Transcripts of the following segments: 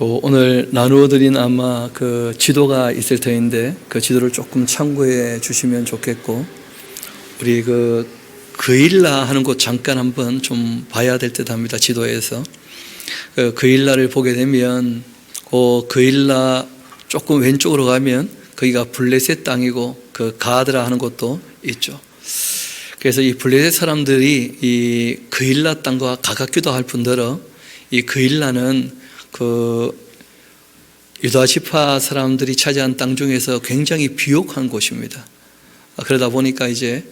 오늘 나누어 드린 아마 그 지도가 있을 터인데 그 지도를 조금 참고해 주시면 좋겠고, 우리 그 그일라 하는 곳 잠깐 한번 좀 봐야 될 듯 합니다. 지도에서 그 그일라를 보게 되면 그 그일라 조금 왼쪽으로 가면 거기가 블레셋 땅이고 그 가드라 하는 곳도 있죠. 그래서 이 블레셋 사람들이 이 그일라 땅과 가깝기도 할 뿐더러 이 그일라는 그 유다 지파 사람들이 차지한 땅 중에서 굉장히 비옥한 곳입니다. 그러다 보니까 이제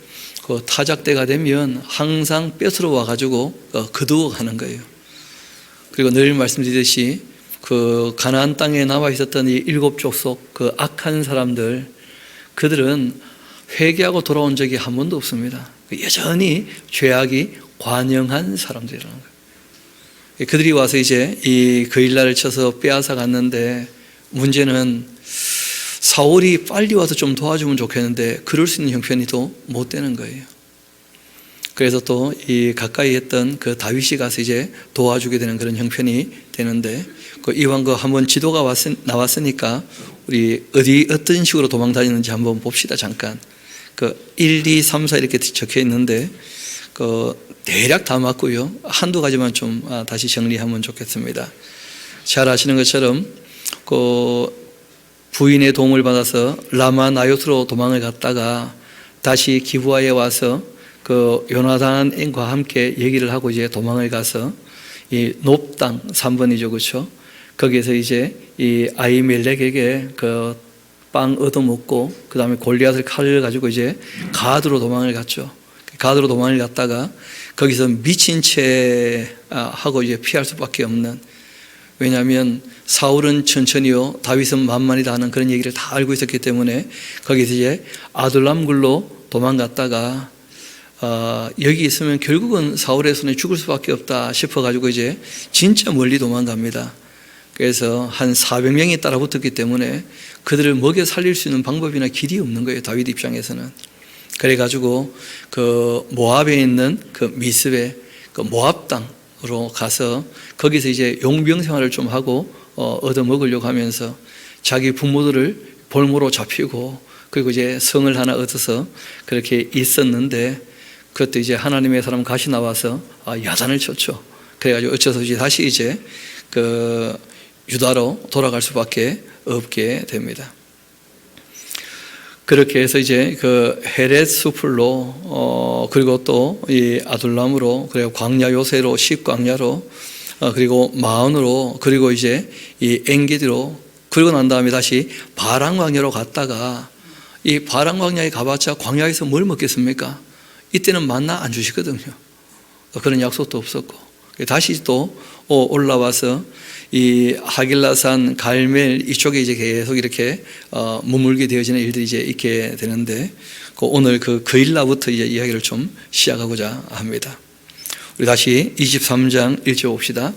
그 타작 때가 되면 항상 뼈스러 와가지고 거두어가는 거예요. 그리고 늘 말씀드리듯이 그 가나안 땅에 남아 있었던 이 일곱 족속 그 악한 사람들, 그들은 회개하고 돌아온 적이 한 번도 없습니다. 여전히 죄악이 관영한 사람들이라는 거예요. 그들이 와서 이제 이 그일라를 쳐서 빼앗아 갔는데, 문제는 사울이 빨리 와서 좀 도와주면 좋겠는데 그럴 수 있는 형편이 또 못 되는 거예요. 그래서 또 이 가까이 했던 그 다윗이 가서 이제 도와주게 되는 그런 형편이 되는데, 그 이왕 그 한번 지도가 나왔으니까 우리 어떤 식으로 도망 다니는지 한번 봅시다. 잠깐 그 1, 2, 3, 4 이렇게 적혀 있는데 그 대략 다 맞고요. 한두 가지만 좀 다시 정리하면 좋겠습니다. 잘 아시는 것처럼 그 부인의 도움을 받아서 라마 나요스로 도망을 갔다가 다시 기브아에 와서 그 요나단과 함께 얘기를 하고 이제 도망을 가서 이 놉 땅 3번이죠, 그렇죠? 거기에서 이제 이 아히멜렉에게 그 빵 얻어먹고 그 다음에 골리앗을 칼을 가지고 이제 가드로 도망을 갔죠. 가드로 도망을 갔다가 거기서 미친 채 하고 이제 피할 수밖에 없는, 왜냐하면 사울은 천천히요 다윗은 만만이다 하는 그런 얘기를 다 알고 있었기 때문에 거기서 이제 아둘람 굴로 도망갔다가 여기 있으면 결국은 사울의 손에 죽을 수밖에 없다 싶어가지고 이제 진짜 멀리 도망갑니다. 그래서 한 400명이 따라붙었기 때문에 그들을 먹여 살릴 수 있는 방법이나 길이 없는 거예요, 다윗 입장에서는. 그래가지고 그 모압에 있는 그 미스베 그 모압 땅으로 가서 거기서 이제 용병 생활을 좀 하고 얻어 먹으려고 하면서 자기 부모들을 볼모로 잡히고, 그리고 이제 성을 하나 얻어서 그렇게 있었는데, 그것도 이제 하나님의 사람 가시 나와서 야단을 쳤죠. 그래가지고 어째서 이제 다시 이제 그 유다로 돌아갈 수밖에 없게 됩니다. 그렇게 해서 이제 그 헤렛 수풀로 그리고 또 이 아둘람으로, 그리고 광야 요새로, 십광야로, 그리고 마온으로, 그리고 이제 이 엔게디로, 그리고 난 다음에 다시 바람 광야로 갔다가, 이 바람 광야에 가봤자 광야에서 뭘 먹겠습니까? 이때는 만나 안 주시거든요. 그런 약속도 없었고, 다시 또 올라와서 이 하길라산, 갈멜 이쪽에 이제 계속 이렇게 머물게 되어지는 일들이 이제 있게 되는데, 오늘 그 그일라부터 이제 이야기를 좀 시작하고자 합니다. 우리 다시 23장 1절 봅시다.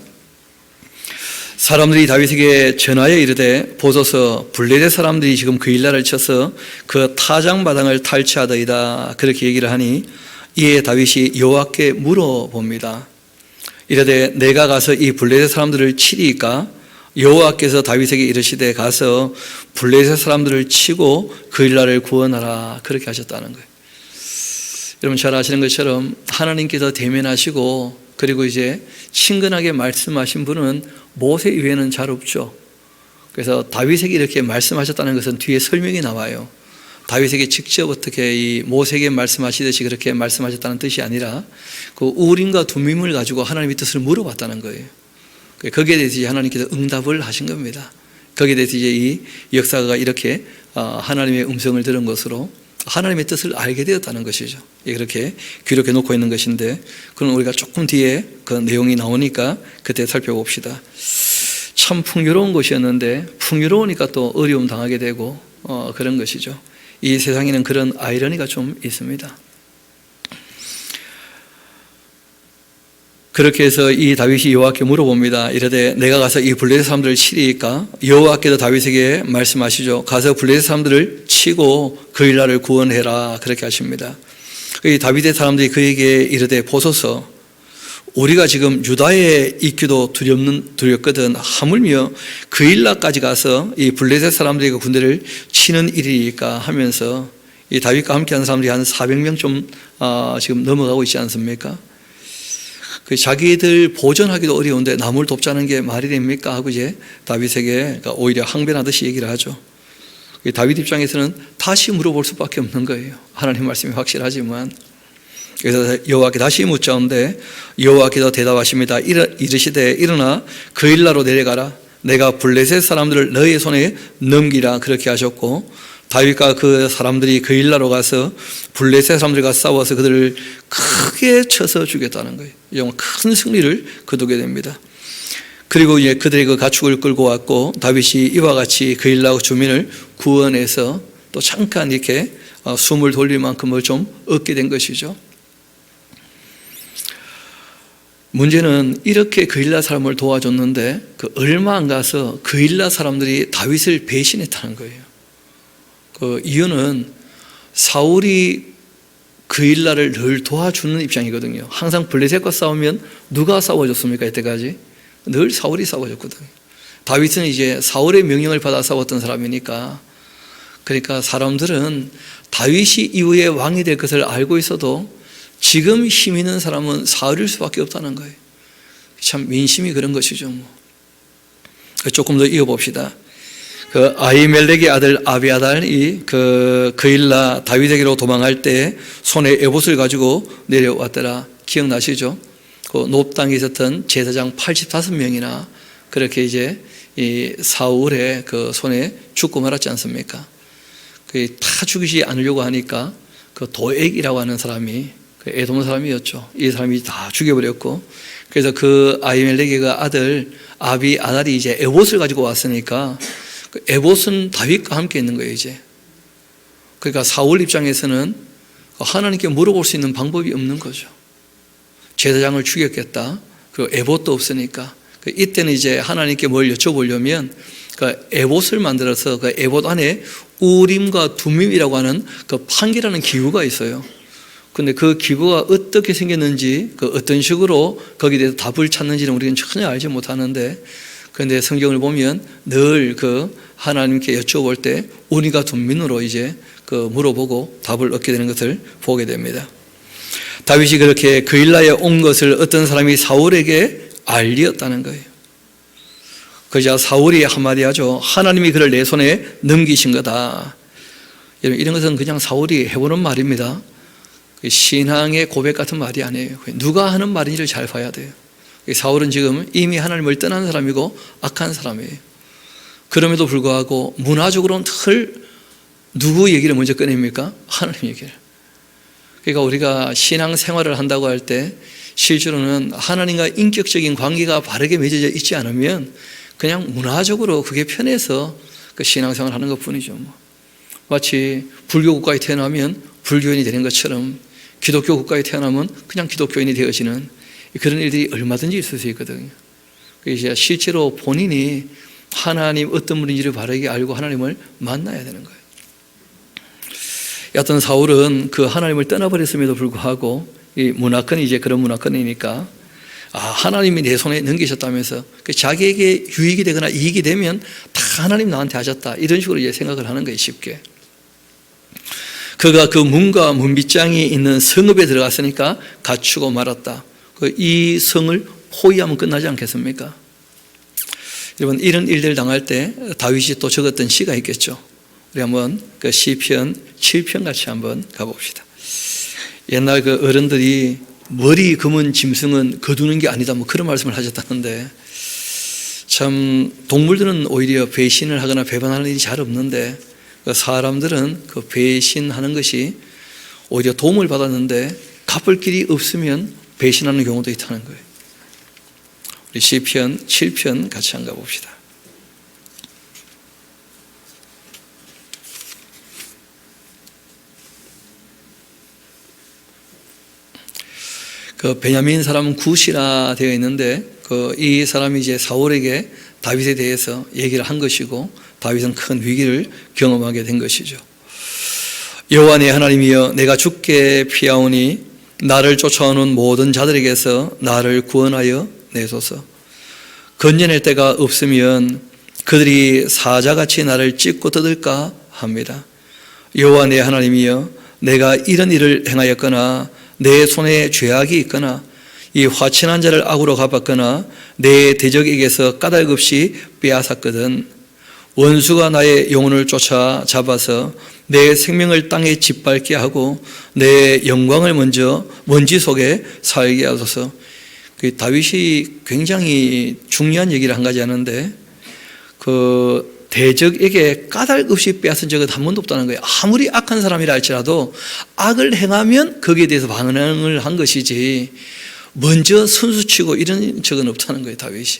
사람들이 다윗에게 전하여 이르되, 보소서 블레셋 사람들이 지금 그일라를 쳐서 그 타작마당을 탈취하더이다. 그렇게 얘기를 하니 이에 다윗이 여호와께 물어봅니다. 이르되 내가 가서 이 블레셋 사람들을 치리이까? 여호와께서 다윗에게 이르시되 가서 블레셋 사람들을 치고 그일라를 구원하라. 그렇게 하셨다는 거예요. 여러분 잘 아시는 것처럼 하나님께서 대면하시고 그리고 이제 친근하게 말씀하신 분은 모세 이외에는 잘 없죠. 그래서 다윗에게 이렇게 말씀하셨다는 것은 뒤에 설명이 나와요. 다윗에게 직접 어떻게 이 모세에게 말씀하시듯이 그렇게 말씀하셨다는 뜻이 아니라 그 우림과 둠밈을 가지고 하나님의 뜻을 물어봤다는 거예요. 거기에 대해서 이제 하나님께서 응답을 하신 겁니다. 거기에 대해서 이제 이 역사가 이렇게 하나님의 음성을 들은 것으로 하나님의 뜻을 알게 되었다는 것이죠. 이렇게 기록해 놓고 있는 것인데, 그럼 우리가 조금 뒤에 그 내용이 나오니까 그때 살펴봅시다. 참 풍요로운 것이었는데 풍요로우니까 또 어려움 당하게 되고 그런 것이죠. 이 세상에는 그런 아이러니가 좀 있습니다. 그렇게 해서 이 다윗이 여호와께 물어봅니다. 이르되 내가 가서 이 블레셋 사람들을 치리이까? 여호와께서 다윗에게 말씀하시죠. 가서 블레셋 사람들을 치고 그일라를 구원해라. 그렇게 하십니다. 이 다윗의 사람들이 그에게 이르되 보소서 우리가 지금 유다에 있기도 두렵거든 하물며 그일라까지 가서 이 블레셋 사람들이 그 군대를 치는 일이니까 하면서 이 다윗과 함께하는 사람들이 한 400명 좀 지금 넘어가고 있지 않습니까? 그 자기들 보존하기도 어려운데 남을 돕자는 게 말이 됩니까? 하고 이제 다윗에게 오히려 항변하듯이 얘기를 하죠. 다윗 입장에서는 다시 물어볼 수밖에 없는 거예요. 하나님 말씀이 확실하지만. 그래서 여호와께 다시 묻자온데 여호와께서 대답하십니다. 이르시되 일어나 그일라로 내려가라. 내가 블레셋 사람들을 너의 손에 넘기라. 그렇게 하셨고 다윗과 그 사람들이 그일라로 가서 블레셋 사람들과 싸워서 그들을 크게 쳐서 죽였다는 거예요. 정말 큰 승리를 거두게 됩니다. 그리고 이제 그들의 그 가축을 끌고 왔고 다윗이 이와 같이 그일라 주민을 구원해서 또 잠깐 이렇게 숨을 돌릴 만큼을 좀 얻게 된 것이죠. 문제는 이렇게 그일라 사람을 도와줬는데 그 얼마 안 가서 그일라 사람들이 다윗을 배신했다는 거예요. 그 이유는 사울이 그일라를 늘 도와주는 입장이거든요. 항상 블레셋과 싸우면 누가 싸워줬습니까? 이때까지 늘 사울이 싸워줬거든요. 다윗은 이제 사울의 명령을 받아 싸웠던 사람이니까, 그러니까 사람들은 다윗이 이후에 왕이 될 것을 알고 있어도 지금 힘 있는 사람은 사울일 수밖에 없다는 거예요. 참 민심이 그런 것이죠. 조금 더 이어봅시다. 그 아히멜렉의 아들 아비아달이 그일라 다윗에게로 도망할 때 손에 에봇을 가지고 내려왔더라. 기억나시죠? 그 높 땅에 있었던 제사장 85명이나 그렇게 이제 이 사울의 그 손에 죽고 말았지 않습니까? 그 다 죽이지 않으려고 하니까 그 도액이라고 하는 사람이 그 에돔 사람이었죠. 이 사람이 다 죽여버렸고, 그래서 그 아히멜렉의 그 아들 아비아달이 이제 에봇을 가지고 왔으니까 그 에봇은 다윗과 함께 있는 거예요, 이제. 그러니까 사울 입장에서는 하나님께 물어볼 수 있는 방법이 없는 거죠. 제사장을 죽였겠다. 그리고 에봇도 없으니까. 이때는 이제 하나님께 뭘 여쭤보려면 그 에봇을 만들어서 그 에봇 안에 우림과 둠밈이라고 하는 그 판기라는 기구가 있어요. 근데 그 기구가 어떻게 생겼는지, 그 어떤 식으로 거기에 대해서 답을 찾는지는 우리는 전혀 알지 못하는데, 그런데 성경을 보면 늘 그 하나님께 여쭤볼 때 우리가 둠민으로 이제 그 물어보고 답을 얻게 되는 것을 보게 됩니다. 다윗이 그렇게 그일라에 온 것을 어떤 사람이 사울에게 알리었다는 거예요. 그러자 사울이 한마디 하죠. 하나님이 그를 내 손에 넘기신 거다. 이런 것은 그냥 사울이 해보는 말입니다. 신앙의 고백 같은 말이 아니에요. 누가 하는 말인지를 잘 봐야 돼요. 사울은 지금 이미 하나님을 떠난 사람이고 악한 사람이에요. 그럼에도 불구하고 문화적으로는 늘 누구 얘기를 먼저 꺼냅니까? 하나님 얘기를. 그러니까 우리가 신앙 생활을 한다고 할 때 실제로는 하나님과 인격적인 관계가 바르게 맺어져 있지 않으면 그냥 문화적으로 그게 편해서 그 신앙생활을 하는 것뿐이죠. 마치 불교 국가에 태어나면 불교인이 되는 것처럼 기독교 국가에 태어나면 그냥 기독교인이 되어지는 그런 일들이 얼마든지 있을 수 있거든요. 그래서 실제로 본인이 하나님 어떤 분인지를 바르게 알고 하나님을 만나야 되는 거예요. 여하튼 사울은 그 하나님을 떠나버렸음에도 불구하고 이 문화권이 이제 그런 문화권이니까 하나님이 내 손에 넘기셨다면서 자기에게 유익이 되거나 이익이 되면 다 하나님 나한테 하셨다, 이런 식으로 이제 생각을 하는 거예요, 쉽게. 그가 그 문과 문빗장이 있는 성읍에 들어갔으니까 갖추고 말았다. 이 성을 포위하면 끝나지 않겠습니까? 여러분, 이런 일들 당할 때 다윗이 또 적었던 시가 있겠죠. 우리 한번 그 시편 7편 같이 한번 가봅시다. 옛날 그 어른들이 머리 검은 짐승은 거두는 게 아니다, 뭐 그런 말씀을 하셨다는데, 참 동물들은 오히려 배신을 하거나 배반하는 일이 잘 없는데 사람들은 그 배신하는 것이 오히려 도움을 받았는데 갚을 길이 없으면 배신하는 경우도 있다는 거예요. 우리 시편 7편 같이 한번 가봅시다. 그 베냐민 사람은 굿이라 되어 있는데 이 사람이 이제 사울에게 다윗에 대해서 얘기를 한 것이고 다윗은 큰 위기를 경험하게 된 것이죠. 여호와 내 하나님이여, 내가 주께 피하오니 나를 쫓아오는 모든 자들에게서 나를 구원하여 내소서. 건져낼 데가 없으면 그들이 사자같이 나를 찢고 뜯을까 합니다. 여호와 내 하나님이여, 내가 이런 일을 행하였거나 내 손에 죄악이 있거나 이 화친한 자를 악으로 갚았거나 내 대적에게서 까닭없이 빼앗았거든 원수가 나의 영혼을 쫓아 잡아서 내 생명을 땅에 짓밟게 하고 내 영광을 먼저 먼지 속에 살게 하소서. 다윗이 굉장히 중요한 얘기를 한 가지 하는데, 그 대적에게 까닭없이 빼앗은 적은 한 번도 없다는 거예요. 아무리 악한 사람이라 할지라도 악을 행하면 거기에 대해서 반응을 한 것이지 먼저 선수치고 이런 적은 없다는 거예요, 다윗이.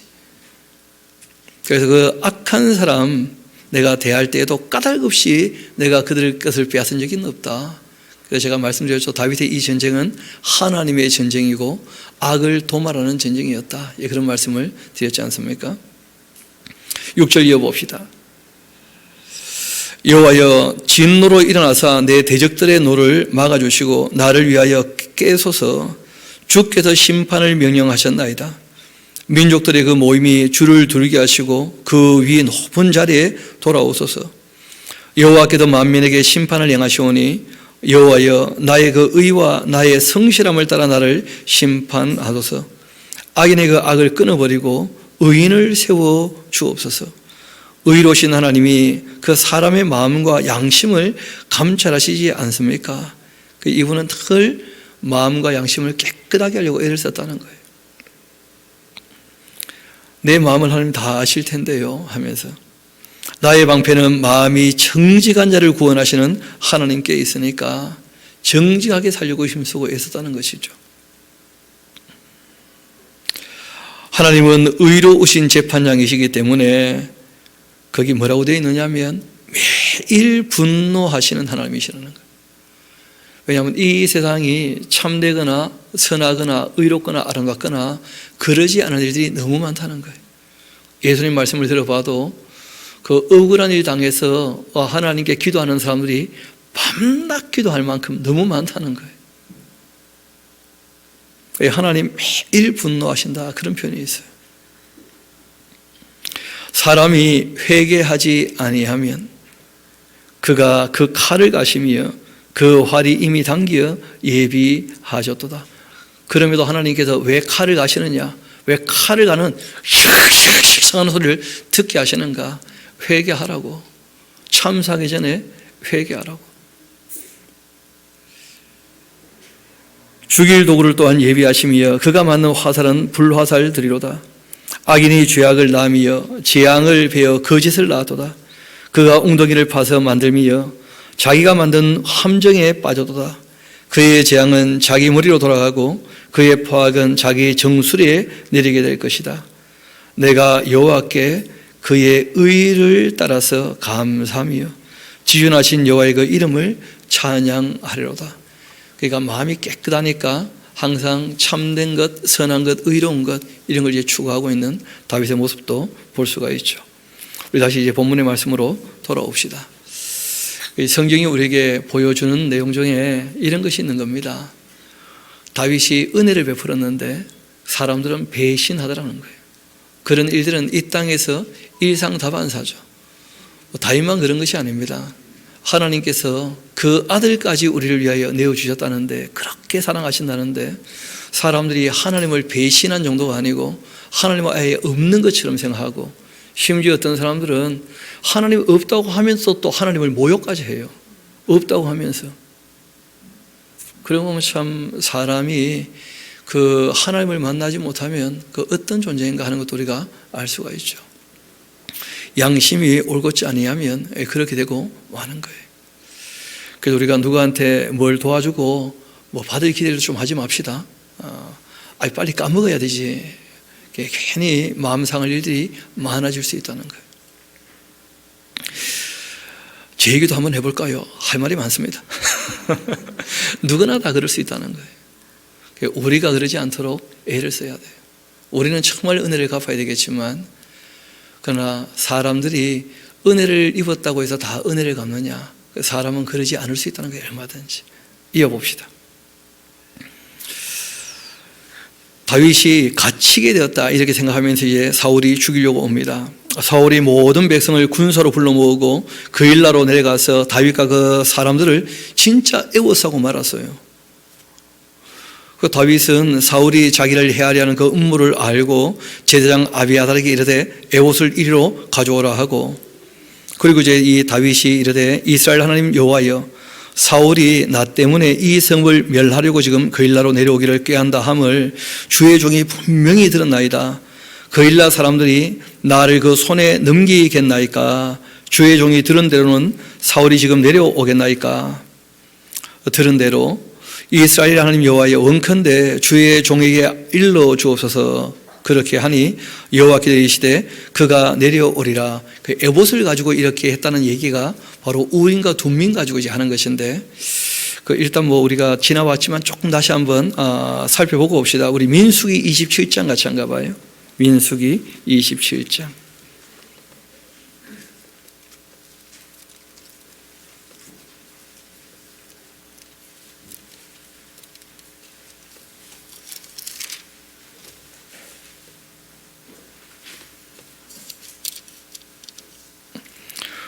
그래서 그 악한 사람 내가 대할 때에도 까닭없이 내가 그들 것을 빼앗은 적이 없다. 그래서 제가 말씀드렸죠. 다윗의 이 전쟁은 하나님의 전쟁이고 악을 도말하는 전쟁이었다. 예, 그런 말씀을 드렸지 않습니까? 6절 이어봅시다. 여호와여, 진노로 일어나사 내 대적들의 노를 막아주시고 나를 위하여 깨소서. 주께서 심판을 명령하셨나이다. 민족들의 그 모임이 주를 두르게 하시고 그 위 높은 자리에 돌아오소서. 여호와께서 만민에게 심판을 행하시오니 여호와여, 나의 그 의와 나의 성실함을 따라 나를 심판하소서. 악인의 그 악을 끊어버리고 의인을 세워 주옵소서. 의로우신 하나님이 그 사람의 마음과 양심을 감찰하시지 않습니까? 이분은 늘 마음과 양심을 깨끗하게 하려고 애를 썼다는 거예요. 내 마음을 하나님 다 아실 텐데요 하면서, 나의 방패는 마음이 정직한 자를 구원하시는 하나님께 있으니까 정직하게 살려고 힘쓰고 애썼다는 것이죠. 하나님은 의로우신 재판장이시기 때문에 거기 뭐라고 되어 있느냐면 매일 분노하시는 하나님이시라는 거예요. 왜냐하면 이 세상이 참되거나 선하거나 의롭거나 아름답거나 그러지 않은 일들이 너무 많다는 거예요. 예수님 말씀을 들어봐도 그 억울한 일 당해서 하나님께 기도하는 사람들이 밤낮 기도할 만큼 너무 많다는 거예요. 하나님 매일 분노하신다, 그런 표현이 있어요. 사람이 회개하지 아니하면 그가 그 칼을 가시며 그 활이 이미 당겨 예비하셨도다. 그럼에도 하나님께서 왜 칼을 가시느냐, 왜 칼을 가는 슉슉슉 소리를 듣게 하시는가? 회개하라고. 참사하기 전에 회개하라고. 죽일 도구를 또한 예비하시며 그가 맞는 화살은 불화살 들이로다. 악인이 죄악을 낳으며 재앙을 베어 거짓을 낳았도다. 그가 웅덩이를 파서 만들며 자기가 만든 함정에 빠져도다. 그의 재앙은 자기 머리로 돌아가고 그의 포악은 자기 정수리에 내리게 될 것이다. 내가 여호와께 그의 의를 따라서 감사하며 지존하신 여호와의 그 이름을 찬양하리로다. 그러니까 마음이 깨끗하니까 항상 참된 것, 선한 것, 의로운 것, 이런 걸 이제 추구하고 있는 다윗의 모습도 볼 수가 있죠. 우리 다시 이제 본문의 말씀으로 돌아옵시다. 성경이 우리에게 보여주는 내용 중에 이런 것이 있는 겁니다. 다윗이 은혜를 베풀었는데 사람들은 배신하더라는 거예요. 그런 일들은 이 땅에서 일상다반사죠. 다윗만 그런 것이 아닙니다. 하나님께서 그 아들까지 우리를 위하여 내어주셨다는데, 그렇게 사랑하신다는데 사람들이 하나님을 배신한 정도가 아니고 하나님은 아예 없는 것처럼 생각하고, 심지어 어떤 사람들은 하나님 없다고 하면서 또 하나님을 모욕까지 해요. 없다고 하면서. 그러고 보면 참 사람이 그 하나님을 만나지 못하면 그 어떤 존재인가 하는 것도 우리가 알 수가 있죠. 양심이 올곧지 아니하면 그렇게 되고 마는 거예요. 그래서 우리가 누구한테 뭘 도와주고 뭐 받을 기대를 좀 하지 맙시다. 빨리 까먹어야 되지. 괜히 마음 상할 일들이 많아질 수 있다는 거예요. 제 얘기도 한번 해볼까요? 할 말이 많습니다. 누구나 다 그럴 수 있다는 거예요. 우리가 그러지 않도록 애를 써야 돼요. 우리는 정말 은혜를 갚아야 되겠지만, 그러나 사람들이 은혜를 입었다고 해서 다 은혜를 갚느냐? 사람은 그러지 않을 수 있다는 거예요. 얼마든지. 이어봅시다. 다윗이 갇히게 되었다 이렇게 생각하면서 이제 사울이 죽이려고 옵니다. 사울이 모든 백성을 군사로 불러 모으고 그일라로 내려가서 다윗과 그 사람들을 진짜 애워싸고 말았어요. 그 다윗은 사울이 자기를 해하려 하는 그 음모를 알고 제사장 아비아달에게 이르되 에봇을 이리로 가져오라 하고, 그리고 이제 이 다윗이 이르되 이스라엘 하나님 여호와여, 사울이 나 때문에 이 성을 멸하려고 지금 그일라로 내려오기를 꾀한다 함을 주의 종이 분명히 들었나이다. 그일라 사람들이 나를 그 손에 넘기겠나이까? 주의 종이 들은 대로는 사울이 지금 내려오겠나이까? 들은 대로 이스라엘 하나님 여호와여, 원컨대 주의 종에게 일러 주옵소서. 그렇게 하니 여호와께서 이르시되 그가 내려오리라. 그 에봇을 가지고 이렇게 했다는 얘기가 바로 우림과 둠민 가지고 이제 하는 것인데, 그 일단 뭐 우리가 지나왔지만 조금 다시 한번 살펴보고 봅시다. 우리 민수기 27장 같이 한가 봐요. 민수기 27장.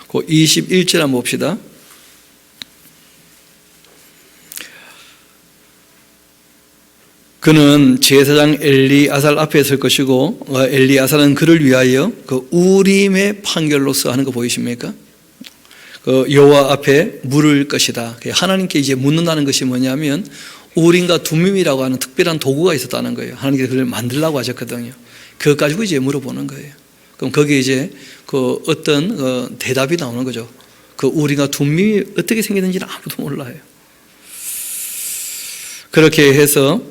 그 21절 한번 봅시다. 그는 제사장 엘리아살 앞에 설 것이고 엘리아살은 그를 위하여 그 우림의 판결로서 하는 거 보이십니까? 그 여호와 앞에 물을 것이다. 하나님께 이제 묻는다는 것이 뭐냐면 우림과 둠밈이라고 하는 특별한 도구가 있었다는 거예요. 하나님께서 그걸 만들라고 하셨거든요. 그것 가지고 이제 물어보는 거예요. 그럼 거기에 이제 그 어떤 대답이 나오는 거죠. 그 우림과 둠밈이 어떻게 생겼는지는 아무도 몰라요. 그렇게 해서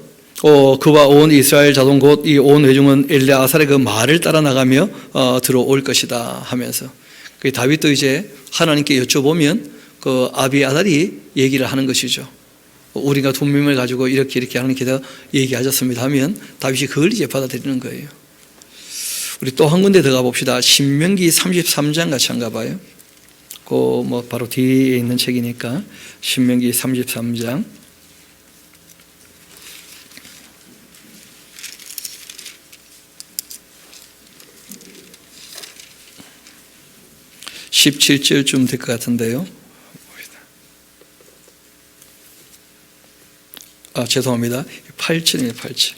그와 온 이스라엘 자손 곧 이 온 회중은 엘리아살의 그 말을 따라 나가며 들어올 것이다 하면서, 그 다윗도 이제 하나님께 여쭤보면 그 아비아달이 얘기를 하는 것이죠. 우리가 둠밈을 가지고 이렇게 하나님께서 얘기하셨습니다 하면 다윗이 그걸 이제 받아들이는 거예요. 우리 또 한 군데 들어가 봅시다. 신명기 33장 같이 한가 봐요. 그 뭐 바로 뒤에 있는 책이니까 신명기 33장 17절쯤 될 것 같은데요. 죄송합니다. 8절입니다. 8절.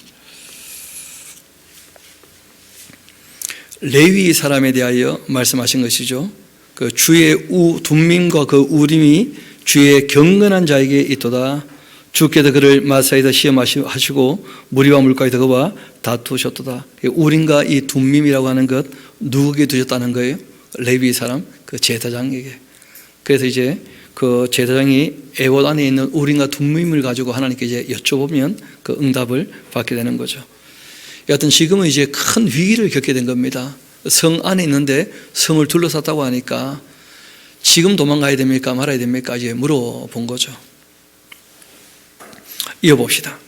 레위 사람에 대하여 말씀하신 것이죠. 그 주의 둠민과 그 우림이 주의 경건한 자에게 있도다. 주께서 그를 마사에서 시험하시고 무리와 물가에서 그와 다투셨도다. 우림과 이 둠밈이라고 하는 것 누구에게 두셨다는 거예요? 레위 사람, 그 제사장에게. 그래서 이제 그 제사장이 에봇 안에 있는 우림과 둠밈을 가지고 하나님께 이제 여쭤보면 그 응답을 받게 되는 거죠. 여하튼 지금은 이제 큰 위기를 겪게 된 겁니다. 성 안에 있는데 성을 둘러쌌다고 하니까 지금 도망가야 됩니까 말아야 됩니까 이제 물어본 거죠. 이어봅시다.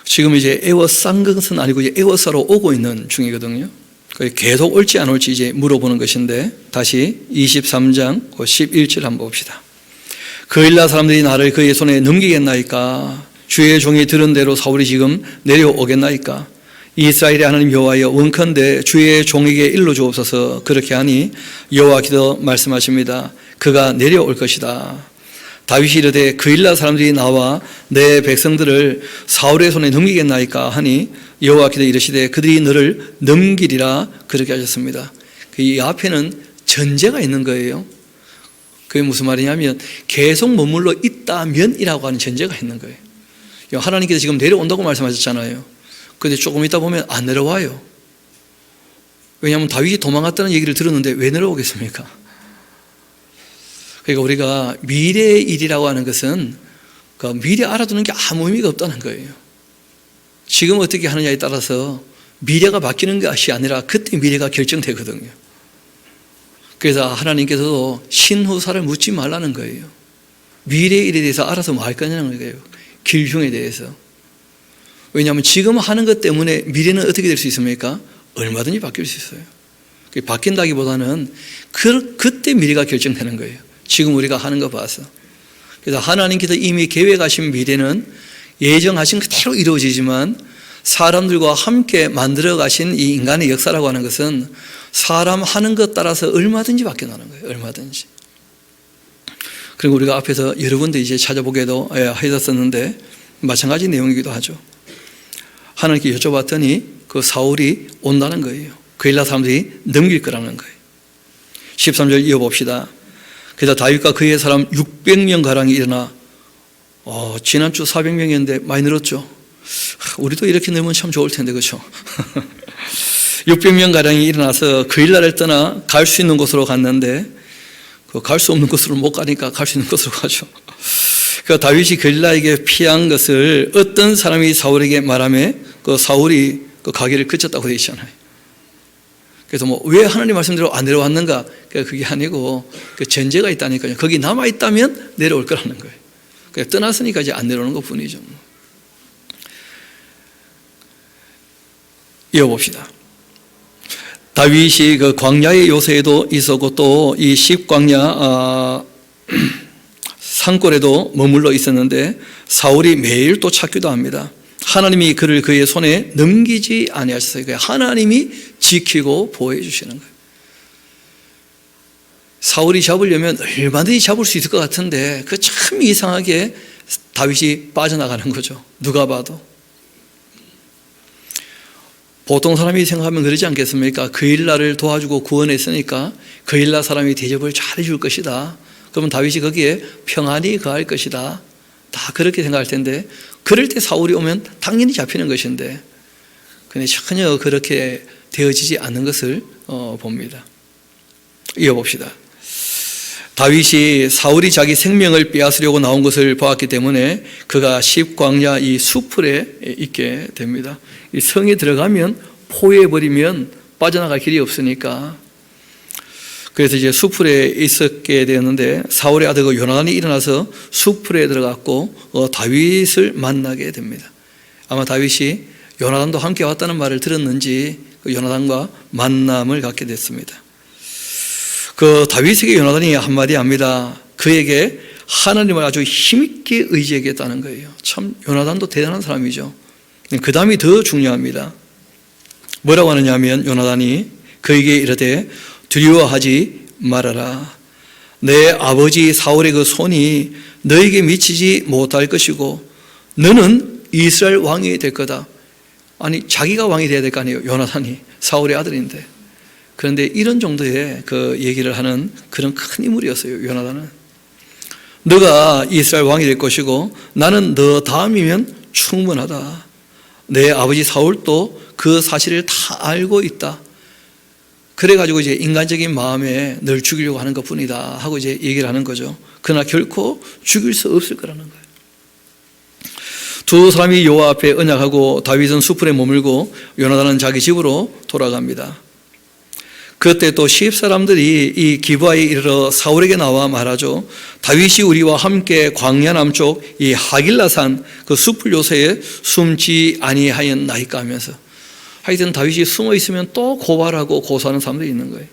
지금 이제 에워싼 것은 아니고 이제 에워싸러 오고 있는 중이거든요. 계속 올지 안 올지 이제 물어보는 것인데, 다시 23장 11절 한번 봅시다. 그일라 사람들이 나를 그의 손에 넘기겠나이까? 주의 종이 들은 대로 사울이 지금 내려오겠나이까? 이스라엘의 하나님 여호와여, 원컨대 주의 종에게 일러 주옵소서. 그렇게 하니 여호와께서 말씀하십니다. 그가 내려올 것이다. 다윗이 이르되 그일라 사람들이 나와 내 백성들을 사울의 손에 넘기겠나이까 하니 여호와께서 이르시되 그들이 너를 넘기리라. 그렇게 하셨습니다. 이 앞에는 전제가 있는 거예요. 그게 무슨 말이냐면 계속 머물러 있다면이라고 하는 전제가 있는 거예요. 하나님께서 지금 내려온다고 말씀하셨잖아요. 그런데 조금 있다 보면 안 내려와요. 왜냐하면 다윗이 도망갔다는 얘기를 들었는데 왜 내려오겠습니까? 그러니까 우리가 미래의 일이라고 하는 것은 그 미래 알아두는 게 아무 의미가 없다는 거예요. 지금 어떻게 하느냐에 따라서 미래가 바뀌는 것이 아니라 그때 미래가 결정되거든요. 그래서 하나님께서도 신후사를 묻지 말라는 거예요. 미래의 일에 대해서 알아서 뭐 할 거냐는 거예요. 길흉에 대해서. 왜냐하면 지금 하는 것 때문에 미래는 어떻게 될 수 있습니까? 얼마든지 바뀔 수 있어요. 바뀐다기보다는 그때 미래가 결정되는 거예요. 지금 우리가 하는 거 봐서. 그래서 하나님께서 이미 계획하신 미래는 예정하신 그대로 이루어지지만 사람들과 함께 만들어 가신 이 인간의 역사라고 하는 것은 사람 하는 것 따라서 얼마든지 바뀌어나는 거예요. 얼마든지. 그리고 우리가 앞에서 여러 군데 이제 찾아보게도 하셨었는데 마찬가지 내용이기도 하죠. 하나님께 여쭤봤더니 그 사울이 온다는 거예요. 그일라 사람들이 넘길 거라는 거예요. 13절 이어봅시다. 그래서 다윗과 그의 사람 600명가량이 일어나 지난주 400명이었는데 많이 늘었죠. 우리도 이렇게 늘면 참 좋을 텐데 그렇죠? 600명가량이 일어나서 그일라를 떠나 갈 수 있는 곳으로 갔는데 갈 수 없는 곳으로 못 가니까 갈 수 있는 곳으로 가죠. 그 다윗이 그일라에게 피한 것을 어떤 사람이 사울에게 말하며 그 사울이 그 가기를 그쳤다고 되어 있잖아요. 그래서 왜 하나님 말씀대로 안 내려왔는가? 그게 아니고 그 전제가 있다니까요. 거기 남아 있다면 내려올 거라는 거예요. 그러니까 떠났으니까 이제 안 내려오는 것 뿐이죠. 이어봅시다. 다윗이 그 광야의 요새에도 있었고 또 이 십광야 산골에도 머물러 있었는데 사울이 매일 또 찾기도 합니다. 하나님이 그를 그의 손에 넘기지 아니하셨어요. 하나님이 지키고 보호해 주시는 거예요. 사울이 잡으려면 얼마든지 잡을 수 있을 것 같은데 그 참 이상하게 다윗이 빠져나가는 거죠. 누가 봐도. 보통 사람이 생각하면 그러지 않겠습니까? 그일라를 도와주고 구원했으니까 그일라 사람이 대접을 잘해줄 것이다. 그러면 다윗이 거기에 평안히 거할 것이다. 다 그렇게 생각할 텐데 그럴 때 사울이 오면 당연히 잡히는 것인데 근데 전혀 그렇게 되어지지 않는 것을 봅니다. 이어봅시다. 다윗이 사울이 자기 생명을 빼앗으려고 나온 것을 보았기 때문에 그가 십광야 이 수풀에 있게 됩니다. 이 성에 들어가면 포위해버리면 빠져나갈 길이 없으니까 그래서 이제 수풀에 있었게 되었는데 사울의 아들 요나단이 일어나서 수풀에 들어갔고 다윗을 만나게 됩니다. 아마 다윗이 요나단도 함께 왔다는 말을 들었는지 그 요나단과 만남을 갖게 됐습니다. 그 다윗에게 요나단이 한마디 합니다. 그에게 하나님을 아주 힘있게 의지하겠다는 거예요. 참 요나단도 대단한 사람이죠. 그 다음이 더 중요합니다. 뭐라고 하느냐 하면 요나단이 그에게 이르되 두려워하지 말아라. 내 아버지 사울의 그 손이 너에게 미치지 못할 것이고 너는 이스라엘 왕이 될 거다. 아니 자기가 왕이 돼야 될 거 아니에요. 요나단이 사울의 아들인데. 그런데 이런 정도의 그 얘기를 하는 그런 큰 인물이었어요. 요나단은. 너가 이스라엘 왕이 될 것이고 나는 너 다음이면 충분하다. 내 아버지 사울도 그 사실을 다 알고 있다. 그래가지고 이제 인간적인 마음에 널 죽이려고 하는 것 뿐이다 하고 이제 얘기를 하는 거죠. 그러나 결코 죽일 수 없을 거라는 거예요. 두 사람이 여호와 앞에 언약하고 다윗은 수풀에 머물고 요나단은 자기 집으로 돌아갑니다. 그때 또 시입 사람들이 이 기브아에 이르러 사울에게 나와 말하죠. 다윗이 우리와 함께 광야 남쪽 이 하길라산 그 수풀 요새에 숨지 아니하였나이까 하면서 하여튼 다윗이 숨어 있으면 또 고발하고 고소하는 사람들이 있는 거예요.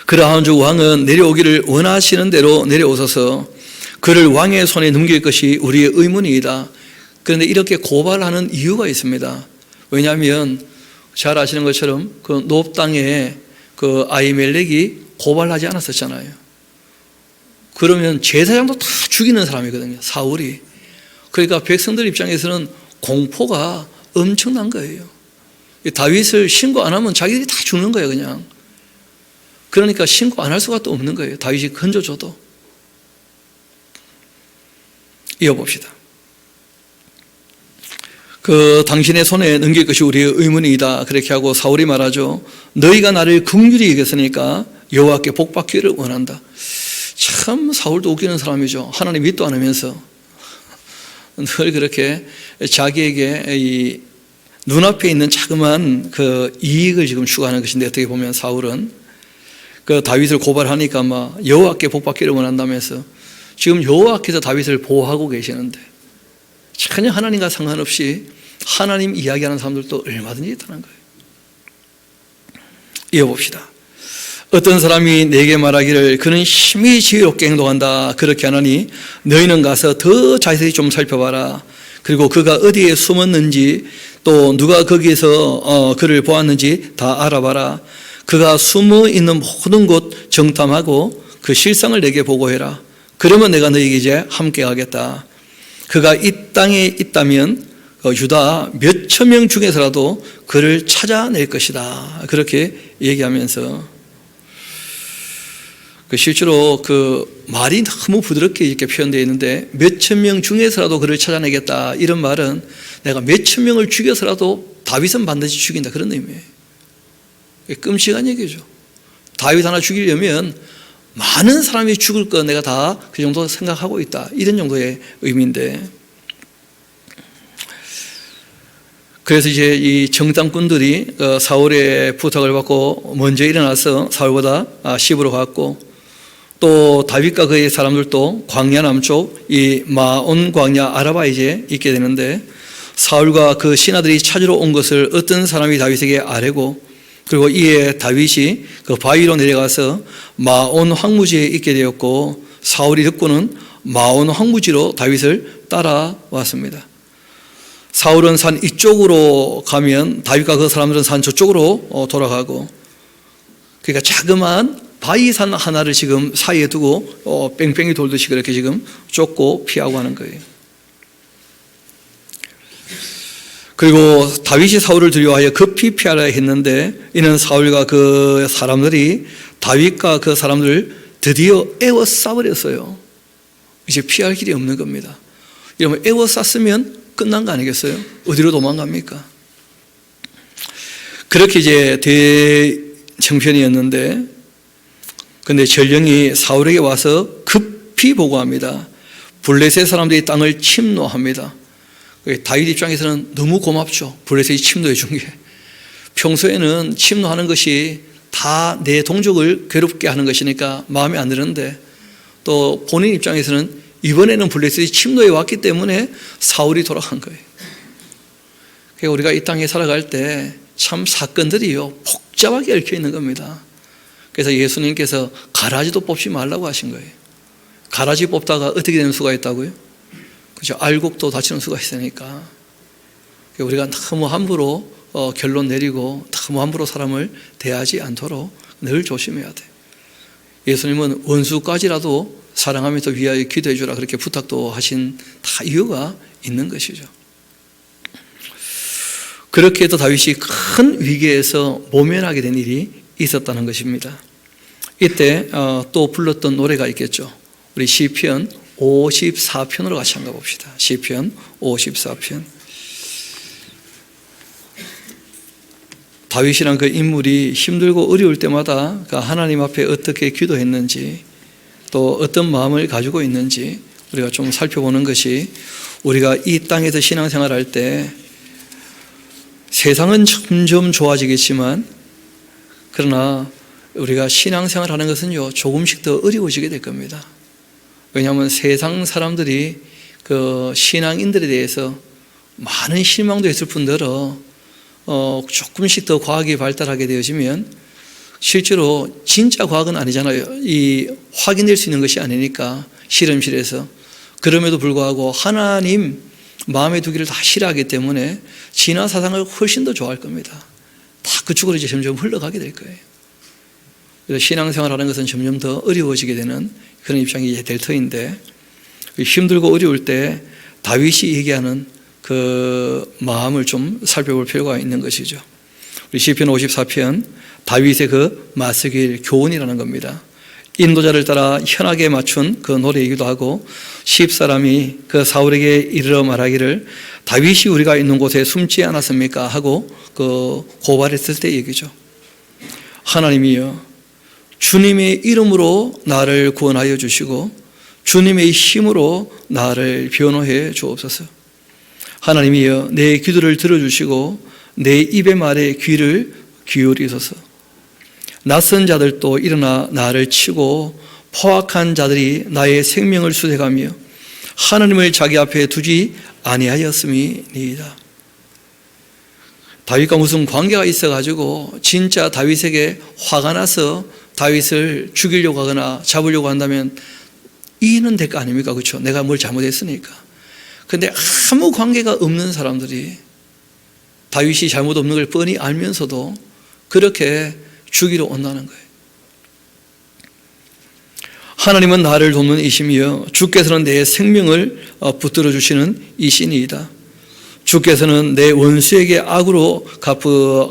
그러한 주 왕은 내려오기를 원하시는 대로 내려오셔서 그를 왕의 손에 넘길 것이 우리의 의문이다. 그런데 이렇게 고발하는 이유가 있습니다. 왜냐하면 잘 아시는 것처럼 그 노브 땅에 그 아히멜렉이 고발하지 않았었잖아요. 그러면 제사장도 다 죽이는 사람이거든요. 사울이. 그러니까 백성들 입장에서는 공포가 엄청난 거예요. 다윗을 신고 안 하면 자기들이 다 죽는 거예요, 그냥. 그러니까 신고 안 할 수가 또 없는 거예요. 다윗이 건져줘도. 이어봅시다. 그 당신의 손에 넘길 것이 우리의 의문이다. 그렇게 하고 사울이 말하죠. 너희가 나를 긍휼히 여겼으니까 여호와께 복받기를 원한다. 참 사울도 웃기는 사람이죠. 하나님 믿도 않으면서 늘 그렇게 자기에게 이 눈앞에 있는 자그마한 그 이익을 지금 추구하는 것인데 어떻게 보면 사울은 그 다윗을 고발하니까 막 여호와께 복받기를 원한다면서 지금 여호와께서 다윗을 보호하고 계시는데 전혀 하나님과 상관없이 하나님 이야기하는 사람들도 얼마든지 있다는 거예요. 이어봅시다. 어떤 사람이 내게 말하기를 그는 심히 지혜롭게 행동한다. 그렇게 하나니 너희는 가서 더 자세히 좀 살펴봐라. 그리고 그가 어디에 숨었는지 또 누가 거기에서 그를 보았는지 다 알아봐라. 그가 숨어 있는 모든 곳 정탐하고 그 실상을 내게 보고해라. 그러면 내가 너희에게 이제 함께 하겠다. 그가 이 땅에 있다면 유다 몇천 명 중에서라도 그를 찾아낼 것이다. 그렇게 얘기하면서 실제로 그 말이 너무 부드럽게 이렇게 표현되어 있는데 몇천 명 중에서라도 그를 찾아내겠다. 이런 말은 내가 몇천 명을 죽여서라도 다윗은 반드시 죽인다. 그런 의미예요. 끔찍한 얘기죠. 다윗 하나 죽이려면 많은 사람이 죽을 거 내가 다 그 정도 생각하고 있다. 이런 정도의 의미인데 그래서 이제 이 정탐꾼들이 사울의 부탁을 받고 먼저 일어나서 사울보다 시부로 갔고 또 다윗과 그의 사람들도 광야 남쪽 이 마온 광야 아라바에 이제 있게 되는데 사울과 그 신하들이 찾으러 온 것을 어떤 사람이 다윗에게 아뢰고 그리고 이에 다윗이 그 바위로 내려가서 마온 황무지에 있게 되었고 사울이 듣고는 마온 황무지로 다윗을 따라왔습니다. 사울은 산 이쪽으로 가면 다윗과 그 사람들은 산 저쪽으로 돌아가고 그러니까 자그마한 바위산 하나를 지금 사이에 두고 뺑뺑이 돌듯이 그렇게 지금 쫓고 피하고 하는 거예요. 그리고 다윗이 사울을 두려워하여 급히 피하려 했는데 이는 사울과 그 사람들이 다윗과 그 사람들을 드디어 에워싸버렸어요. 이제 피할 길이 없는 겁니다. 이러면 에워쌌으면 끝난 거 아니겠어요? 어디로 도망갑니까? 그렇게 이제 대청편이었는데 근데 전령이 사울에게 와서 급히 보고합니다. 블레셋 사람들이 땅을 침노합니다. 다윗 입장에서는 너무 고맙죠. 블레셋이 침노해 준 게. 평소에는 침노하는 것이 다 내 동족을 괴롭게 하는 것이니까 마음에 안 드는데 또 본인 입장에서는 이번에는 블레셋이 침노해 왔기 때문에 사울이 돌아간 거예요. 그러니까 우리가 이 땅에 살아갈 때 참 사건들이요 복잡하게 얽혀 있는 겁니다. 그래서 예수님께서 가라지도 뽑지 말라고 하신 거예요. 가라지 뽑다가 어떻게 되는 수가 있다고요? 그렇죠. 알곡도 다치는 수가 있으니까. 우리가 너무 함부로 결론 내리고 너무 함부로 사람을 대하지 않도록 늘 조심해야 돼. 예수님은 원수까지라도 사랑하면서 위하여 기도해 주라 그렇게 부탁도 하신 다 이유가 있는 것이죠. 그렇게 해도 다윗이 큰 위기에서 모면하게 된 일이 있었다는 것입니다. 이때 또 불렀던 노래가 있겠죠. 우리 시편 54편으로 같이 한번 봅시다. 시편 54편. 다윗이란 그 인물이 힘들고 어려울 때마다 하나님 앞에 어떻게 기도했는지 또 어떤 마음을 가지고 있는지 우리가 좀 살펴보는 것이 우리가 이 땅에서 신앙생활할 때 세상은 점점 좋아지겠지만 그러나 우리가 신앙생활하는 것은요 조금씩 더 어려워지게 될 겁니다. 왜냐하면 세상 사람들이 그 신앙인들에 대해서 많은 실망도 했을 뿐더러 조금씩 더 과학이 발달하게 되어지면 실제로 진짜 과학은 아니잖아요. 이 확인될 수 있는 것이 아니니까 실험실에서. 그럼에도 불구하고 하나님 마음에 두기를 다 싫어하기 때문에 진화 사상을 훨씬 더 좋아할 겁니다. 다 그쪽으로 이제 점점 흘러가게 될 거예요. 그래서 신앙생활하는 것은 점점 더 어려워지게 되는 그런 입장이 될 터인데 힘들고 어려울 때 다윗이 얘기하는 그 마음을 좀 살펴볼 필요가 있는 것이죠. 우리 시편 54편 다윗의 그 맞서길 교훈이라는 겁니다. 인도자를 따라 현악에 맞춘 그 노래이기도 하고 십사람이 그 사울에게 이르러 말하기를 다윗이 우리가 있는 곳에 숨지 않았습니까? 하고 그 고발했을 때 얘기죠. 하나님이여 주님의 이름으로 나를 구원하여 주시고 주님의 힘으로 나를 변호해 주옵소서. 하나님이여 내 기도를 들어주시고 내 입의 말에 귀를 기울이소서. 낯선 자들도 일어나 나를 치고 포악한 자들이 나의 생명을 수색하며 하나님을 자기 앞에 두지 아니하였음이니이다. 다윗과 무슨 관계가 있어가지고 진짜 다윗에게 화가 나서 다윗을 죽이려고 하거나 잡으려고 한다면 이해는 될 거 아닙니까? 그렇죠? 내가 뭘 잘못했으니까. 그런데 아무 관계가 없는 사람들이 다윗이 잘못 없는 걸 뻔히 알면서도 그렇게 죽이러 온다는 거예요. 하나님은 나를 돕는 이심이여 주께서는 내 생명을 붙들어 주시는 이신이이다. 주께서는 내 원수에게 악으로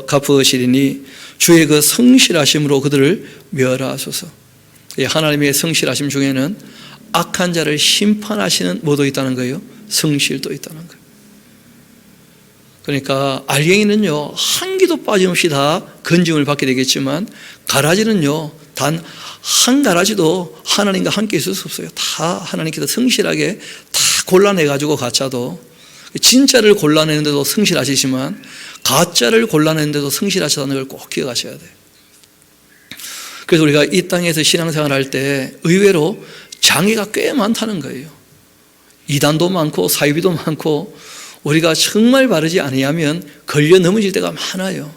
갚으시리니 주의 그 성실하심으로 그들을 멸하소서. 하나님의 성실하심 중에는 악한 자를 심판하시는 뭐도 있다는 거예요? 성실도 있다는 거예요. 그러니까 알갱이는요 한 기도 빠짐없이 다 건짐을 받게 되겠지만 가라지는요 단 한 가라지도 하나님과 함께 있을 수 없어요. 다 하나님께서 성실하게 다 골라내가지고 가짜도 진짜를 골라내는데도 성실하시지만 가짜를 골라내는데도 성실하시다는 걸 꼭 기억하셔야 돼요. 그래서 우리가 이 땅에서 신앙생활 할 때 의외로 장애가 꽤 많다는 거예요. 이단도 많고 사이비도 많고 우리가 정말 바르지 아니하면 걸려 넘어질 때가 많아요.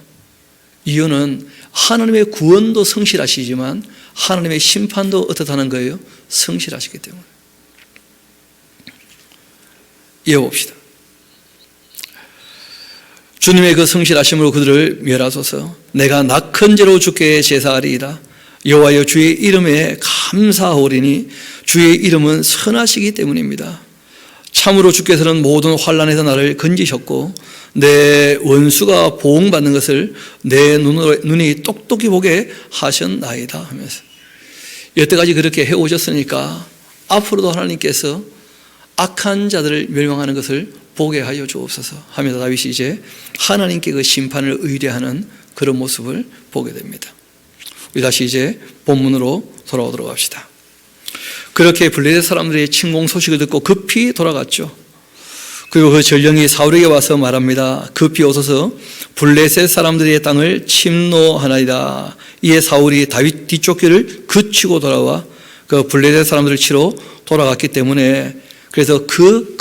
이유는 하나님의 구원도 성실하시지만 하나님의 심판도 어떻다는 거예요? 성실하시기 때문에. 이어봅시다. 주님의 그 성실하심으로 그들을 멸하소서. 내가 낙헌 죄로 주께 제사하리이다. 여호와여 주의 이름에 감사하오리니 주의 이름은 선하시기 때문입니다. 참으로 주께서는 모든 환난에서 나를 건지셨고 내 원수가 보응받는 것을 내 눈이 똑똑히 보게 하셨나이다 하면서 여태까지 그렇게 해오셨으니까 앞으로도 하나님께서 악한 자들을 멸망하는 것을 보게 하여 주옵소서 하면서 다윗이 이제 하나님께 그 심판을 의뢰하는 그런 모습을 보게 됩니다. 우리 다시 이제 본문으로 돌아오도록 합시다. 그렇게 블레셋 사람들의 침공 소식을 듣고 급히 돌아갔죠. 그리고 그 전령이 사울에게 와서 말합니다. 급히 오소서 블레셋 사람들의 땅을 침노하나이다. 이에 사울이 다윗 뒤쪽 길을 그치고 돌아와 그 블레셋 사람들을 치러 돌아갔기 때문에 그래서 그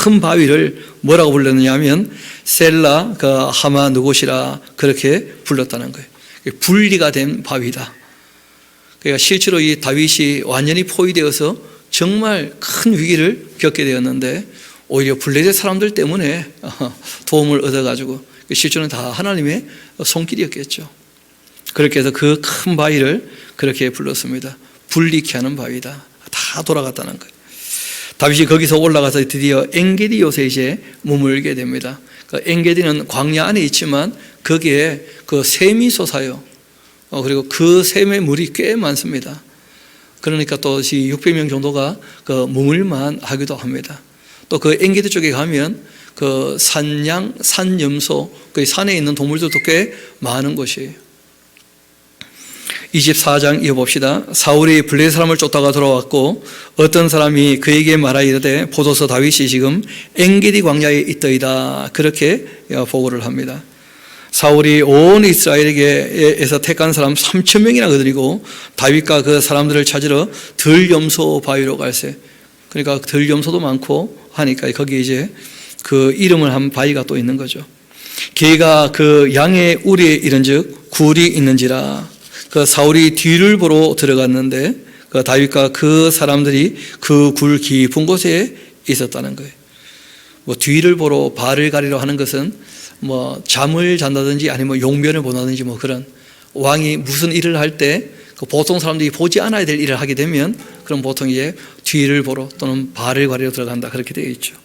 큰 바위를 뭐라고 불렀느냐 하면 셀라 그 하마 누곳이라 그렇게 불렀다는 거예요. 분리가 된 바위다. 그러니까 실제로 이 다윗이 완전히 포위되어서 정말 큰 위기를 겪게 되었는데 오히려 블레셋 사람들 때문에 도움을 얻어가지고 실제로는 다 하나님의 손길이었겠죠. 그렇게 해서 그 큰 바위를 그렇게 불렀습니다. 불리케 하는 바위다. 다 돌아갔다는 거예요. 다윗이 거기서 올라가서 드디어 엔게디 요새 이제 머물게 됩니다. 그 엔게디는 광야 안에 있지만 거기에 그 샘이 솟아요. 그리고 그 샘의 물이 꽤 많습니다. 그러니까 또 600명 정도가 그 머물만 하기도 합니다. 또 그 엔게디 쪽에 가면 그 산양, 산염소, 그 산에 있는 동물들도 꽤 많은 곳이에요. 24장 이어봅시다. 사울이 블레셋 사람을 쫓다가 돌아왔고 어떤 사람이 그에게 말하이르되 보소서 다윗이 지금 엔게디 광야에 있더이다. 그렇게 보고를 합니다. 사울이 온 이스라엘에게서 택한 사람 3,000명이나 거느리고 다윗과 그 사람들을 찾으러 들염소 바위로 갈세. 그러니까 들염소도 많고 하니까 거기에 이제 그 이름을 한 바위가 또 있는 거죠. 걔가 그 양의 우리에 이른즉 굴이 있는지라. 그 사울이 뒤를 보러 들어갔는데 그 다윗과 그 사람들이 그 굴 깊은 곳에 있었다는 거예요. 뭐 뒤를 보러 발을 가리러 하는 것은 뭐 잠을 잔다든지 아니면 용변을 본다든지 뭐 그런 왕이 무슨 일을 할 때 그 보통 사람들이 보지 않아야 될 일을 하게 되면 그럼 보통 이제 뒤를 보러 또는 발을 가리러 들어간다 그렇게 되어 있죠.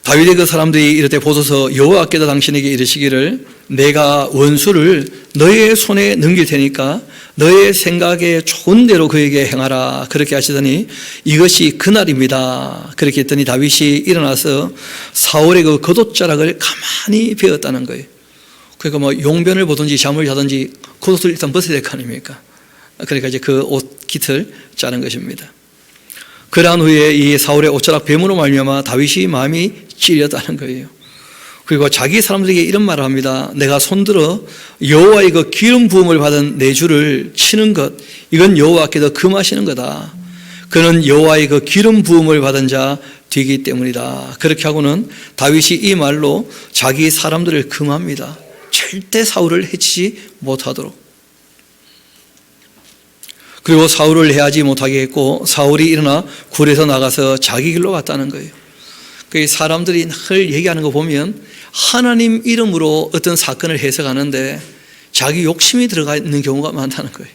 다윗의 그 사람들이 이르되 보소서 여호와께서 당신에게 이르시기를 내가 원수를 너의 손에 넘길 테니까 너의 생각에 좋은 대로 그에게 행하라 그렇게 하시더니 이것이 그날입니다. 그렇게 했더니 다윗이 일어나서 사울의 그 겉옷자락을 가만히 베었다는 거예요. 그러니까 뭐 용변을 보든지 잠을 자든지 겉옷을 일단 벗어야 될 거 아닙니까? 그러니까 이제 그 옷 깃을 자른 것입니다. 그러한 후에 이 사울의 옷자락 뱀으로 말미암아 다윗이 마음이 찔렸다는 거예요. 그리고 자기 사람들에게 이런 말을 합니다. 내가 손들어 여호와의 그 기름 부음을 받은 내 주를 치는 것 이건 여호와께서 금하시는 거다. 그는 여호와의 그 기름 부음을 받은 자 되기 때문이다. 그렇게 하고는 다윗이 이 말로 자기 사람들을 금합니다. 절대 사울을 해치지 못하도록. 그리고 사울을 해하지 못하게 했고 사울이 일어나 굴에서 나가서 자기 길로 갔다는 거예요. 그 사람들이 늘 얘기하는 거 보면 하나님 이름으로 어떤 사건을 해석하는데 자기 욕심이 들어가 있는 경우가 많다는 거예요.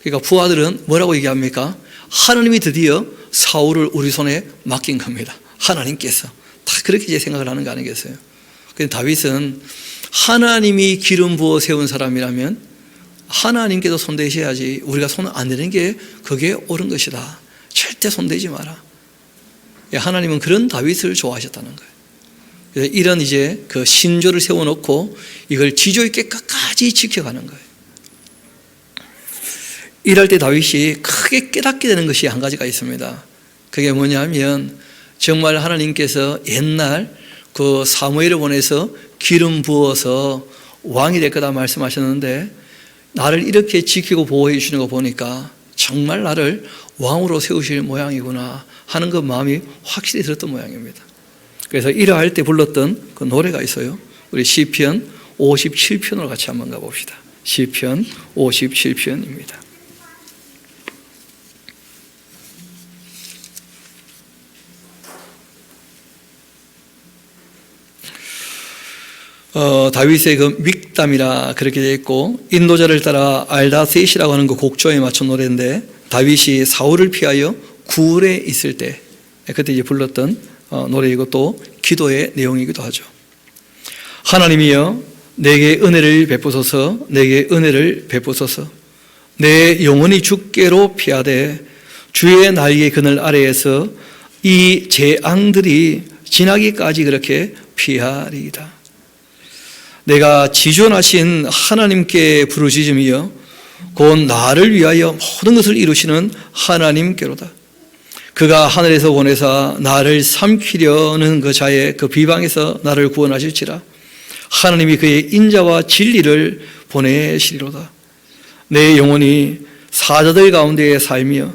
그러니까 부하들은 뭐라고 얘기합니까? 하나님이 드디어 사울을 우리 손에 맡긴 겁니다. 하나님께서 다 그렇게 이제 생각을 하는 거 아니겠어요? 그런데 다윗은 하나님이 기름 부어 세운 사람이라면 하나님께도 손대셔야지 우리가 손 안 대는 게 그게 옳은 것이다. 절대 손대지 마라. 하나님은 그런 다윗을 좋아하셨다는 거예요. 그래서 이런 이제 그 신조를 세워놓고 이걸 지조 있게 끝까지 지켜가는 거예요. 이럴 때 다윗이 크게 깨닫게 되는 것이 한 가지가 있습니다. 그게 뭐냐면 정말 하나님께서 옛날 그 사무엘을 보내서 기름 부어서 왕이 될 거다 말씀하셨는데 나를 이렇게 지키고 보호해 주시는 거 보니까 정말 나를 왕으로 세우실 모양이구나 하는 그 마음이 확실히 들었던 모양입니다. 그래서 이러할 때 불렀던 그 노래가 있어요. 우리 시편 57편으로 같이 한번 가봅시다. 시편 57편입니다. 다윗의 그 믹담이라 그렇게 되어 있고 인도자를 따라 알다셋이라고 하는 그 곡조에 맞춘 노래인데 다윗이 사울을 피하여 굴에 있을 때 그때 이제 불렀던 노래이고 또 기도의 내용이기도 하죠. 하나님이여 내게 은혜를 베푸소서 내게 은혜를 베푸소서 내 영혼이 주께로 피하되 주의 날개 그늘 아래에서 이 재앙들이 지나기까지 그렇게 피하리이다. 내가 지존하신 하나님께 부르짖음이여 곧 나를 위하여 모든 것을 이루시는 하나님께로다. 그가 하늘에서 보내사 나를 삼키려는 그 자의 그 비방에서 나를 구원하실지라. 하나님이 그의 인자와 진리를 보내시리로다. 내 영혼이 사자들 가운데에 살며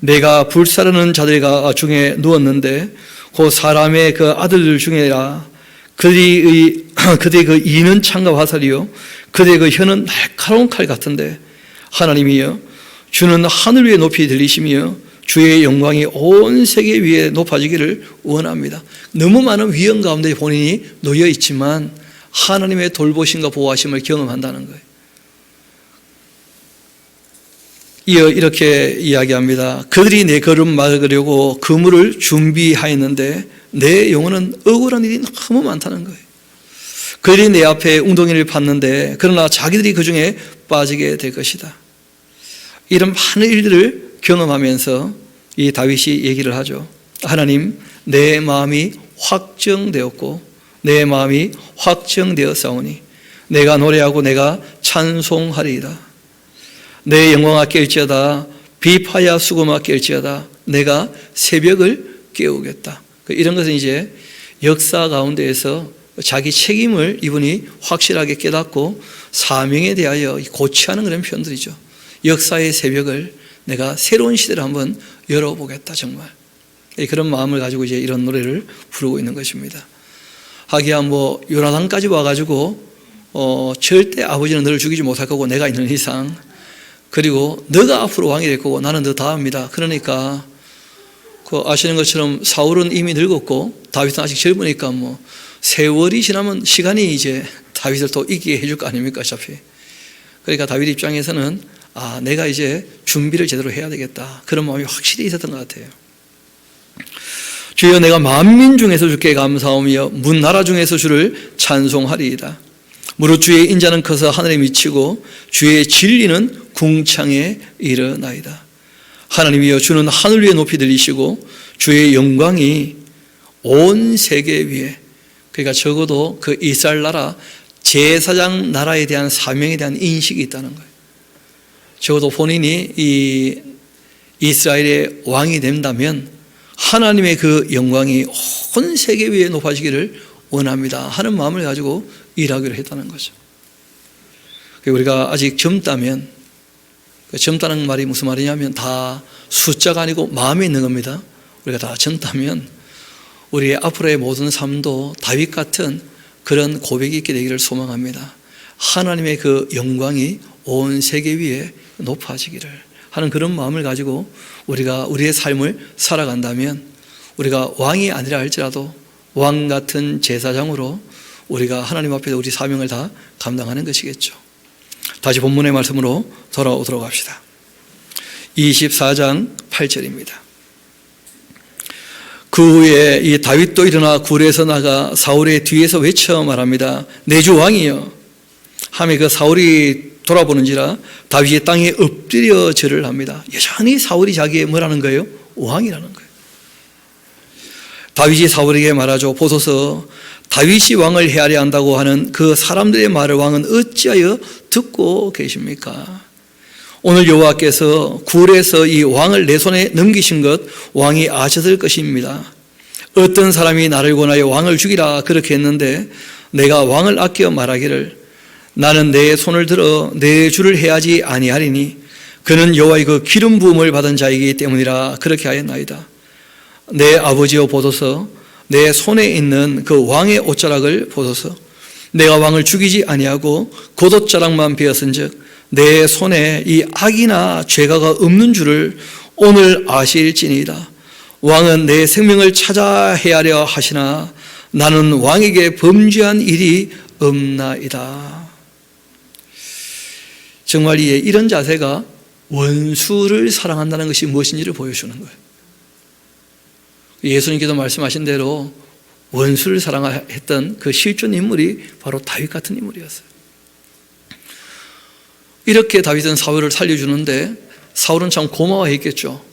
내가 불사르는 자들 중에 누웠는데 그 사람의 그 아들들 중에라. 그들의 그 이는 창과 화살이요 그들의 그 혀는 날카로운 칼 같은데 하나님이여 주는 하늘 위에 높이 들리시며 주의 영광이 온 세계 위에 높아지기를 원합니다. 너무 많은 위험 가운데 본인이 놓여 있지만 하나님의 돌보심과 보호하심을 경험한다는 거예요. 이어 이렇게 이야기합니다. 그들이 내 걸음 막으려고 그물을 준비하였는데 내 영혼은 억울한 일이 너무 많다는 거예요. 그들이 내 앞에 웅덩이를 팠는데 그러나 자기들이 그 중에 빠지게 될 것이다. 이런 많은 일들을 경험하면서 이 다윗이 얘기를 하죠. 하나님 내 마음이 확정되었고 내 마음이 확정되었사오니 내가 노래하고 내가 찬송하리이다. 내 영광아 깰지어다 비파야 수고마 깰지어다 내가 새벽을 깨우겠다. 이런 것은 이제 역사 가운데에서 자기 책임을 이분이 확실하게 깨닫고 사명에 대하여 고취하는 그런 표현들이죠. 역사의 새벽을 내가 새로운 시대를 한번 열어보겠다 정말. 그런 마음을 가지고 이제 이런 노래를 부르고 있는 것입니다. 하기야 뭐 요나단까지 와가지고 절대 아버지는 너를 죽이지 못할 거고 내가 있는 이상 그리고 너가 앞으로 왕이 될 거고 나는 너 다음이다. 그러니까 아시는 것처럼 사울은 이미 늙었고 다윗은 아직 젊으니까 뭐 세월이 지나면 시간이 이제 다윗을 또 이기게 해줄 거 아닙니까 어차피. 그러니까 다윗 입장에서는 내가 이제 준비를 제대로 해야 되겠다 그런 마음이 확실히 있었던 것 같아요. 주여 내가 만민 중에서 주께 감사하며 문 나라 중에서 주를 찬송하리이다. 무릇 주의 인자는 커서 하늘에 미치고 주의 진리는 궁창에 이르나이다. 하나님이여 주는 하늘 위에 높이 들리시고 주의 영광이 온 세계 위에 그러니까 적어도 그 이스라엘 나라 제사장 나라에 대한 사명에 대한 인식이 있다는 거예요. 적어도 본인이 이 이스라엘의 왕이 된다면 하나님의 그 영광이 온 세계 위에 높아지기를 원합니다 하는 마음을 가지고 일하기로 했다는 거죠. 우리가 아직 젊다면 젊다는 말이 무슨 말이냐면 다 숫자가 아니고 마음에 있는 겁니다. 우리가 다 젊다면 우리의 앞으로의 모든 삶도 다윗 같은 그런 고백이 있게 되기를 소망합니다. 하나님의 그 영광이 온 세계 위에 높아지기를 하는 그런 마음을 가지고 우리가 우리의 삶을 살아간다면 우리가 왕이 아니라 할지라도 왕 같은 제사장으로 우리가 하나님 앞에서 우리 사명을 다 감당하는 것이겠죠. 다시 본문의 말씀으로 돌아오도록 합시다. 24장 8절입니다. 그 후에 이 다윗도 일어나 굴에서 나가 사울의 뒤에서 외쳐 말합니다. 내 주 왕이여 하며 그 사울이 돌아보는지라 다윗이 땅에 엎드려 절을 합니다. 여전히 사울이 자기의 뭐라는 거예요? 왕이라는 거예요. 다윗이 사울에게 말하죠. 보소서 다윗이 왕을 헤아려 한다고 하는 그 사람들의 말을 왕은 어찌하여 듣고 계십니까? 오늘 여호와께서 굴에서 이 왕을 내 손에 넘기신 것 왕이 아셨을 것입니다. 어떤 사람이 나를 권하여 왕을 죽이라 그렇게 했는데 내가 왕을 아껴 말하기를 나는 내 손을 들어 내 주를 해하지 아니하리니 그는 여호와의 그 기름 부음을 받은 자이기 때문이라 그렇게 하였나이다. 내 아버지여 보소서 내 손에 있는 그 왕의 옷자락을 보소서 내가 왕을 죽이지 아니하고 겉옷자락만 베었은즉 내 손에 이 악이나 죄가가 없는 줄을 오늘 아실지니이다. 왕은 내 생명을 찾아 헤아려 하시나 나는 왕에게 범죄한 일이 없나이다. 정말 이런 자세가 원수를 사랑한다는 것이 무엇인지를 보여주는 거예요. 예수님께서 말씀하신 대로 원수를 사랑했던 그 실존 인물이 바로 다윗 같은 인물이었어요. 이렇게 다윗은 사울을 살려주는데 사울은 참 고마워했겠죠.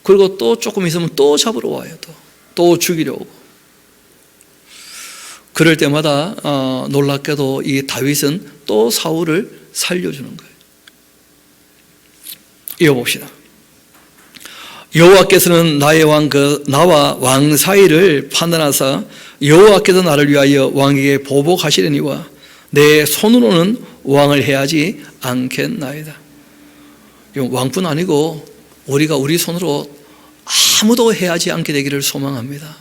그리고 또 조금 있으면 또 잡으러 와요. 또 죽이려고. 그럴 때마다 놀랍게도 이 다윗은 또 사울을 살려주는 거예요. 이어봅시다. 여호와께서는 나의 왕 나와 왕 사이를 판단하사 여호와께서 나를 위하여 왕에게 보복하시려니와 내 손으로는 왕을 해하지 않겠나이다. 왕뿐 아니고 우리가 우리 손으로 아무도 해하지 않게 되기를 소망합니다.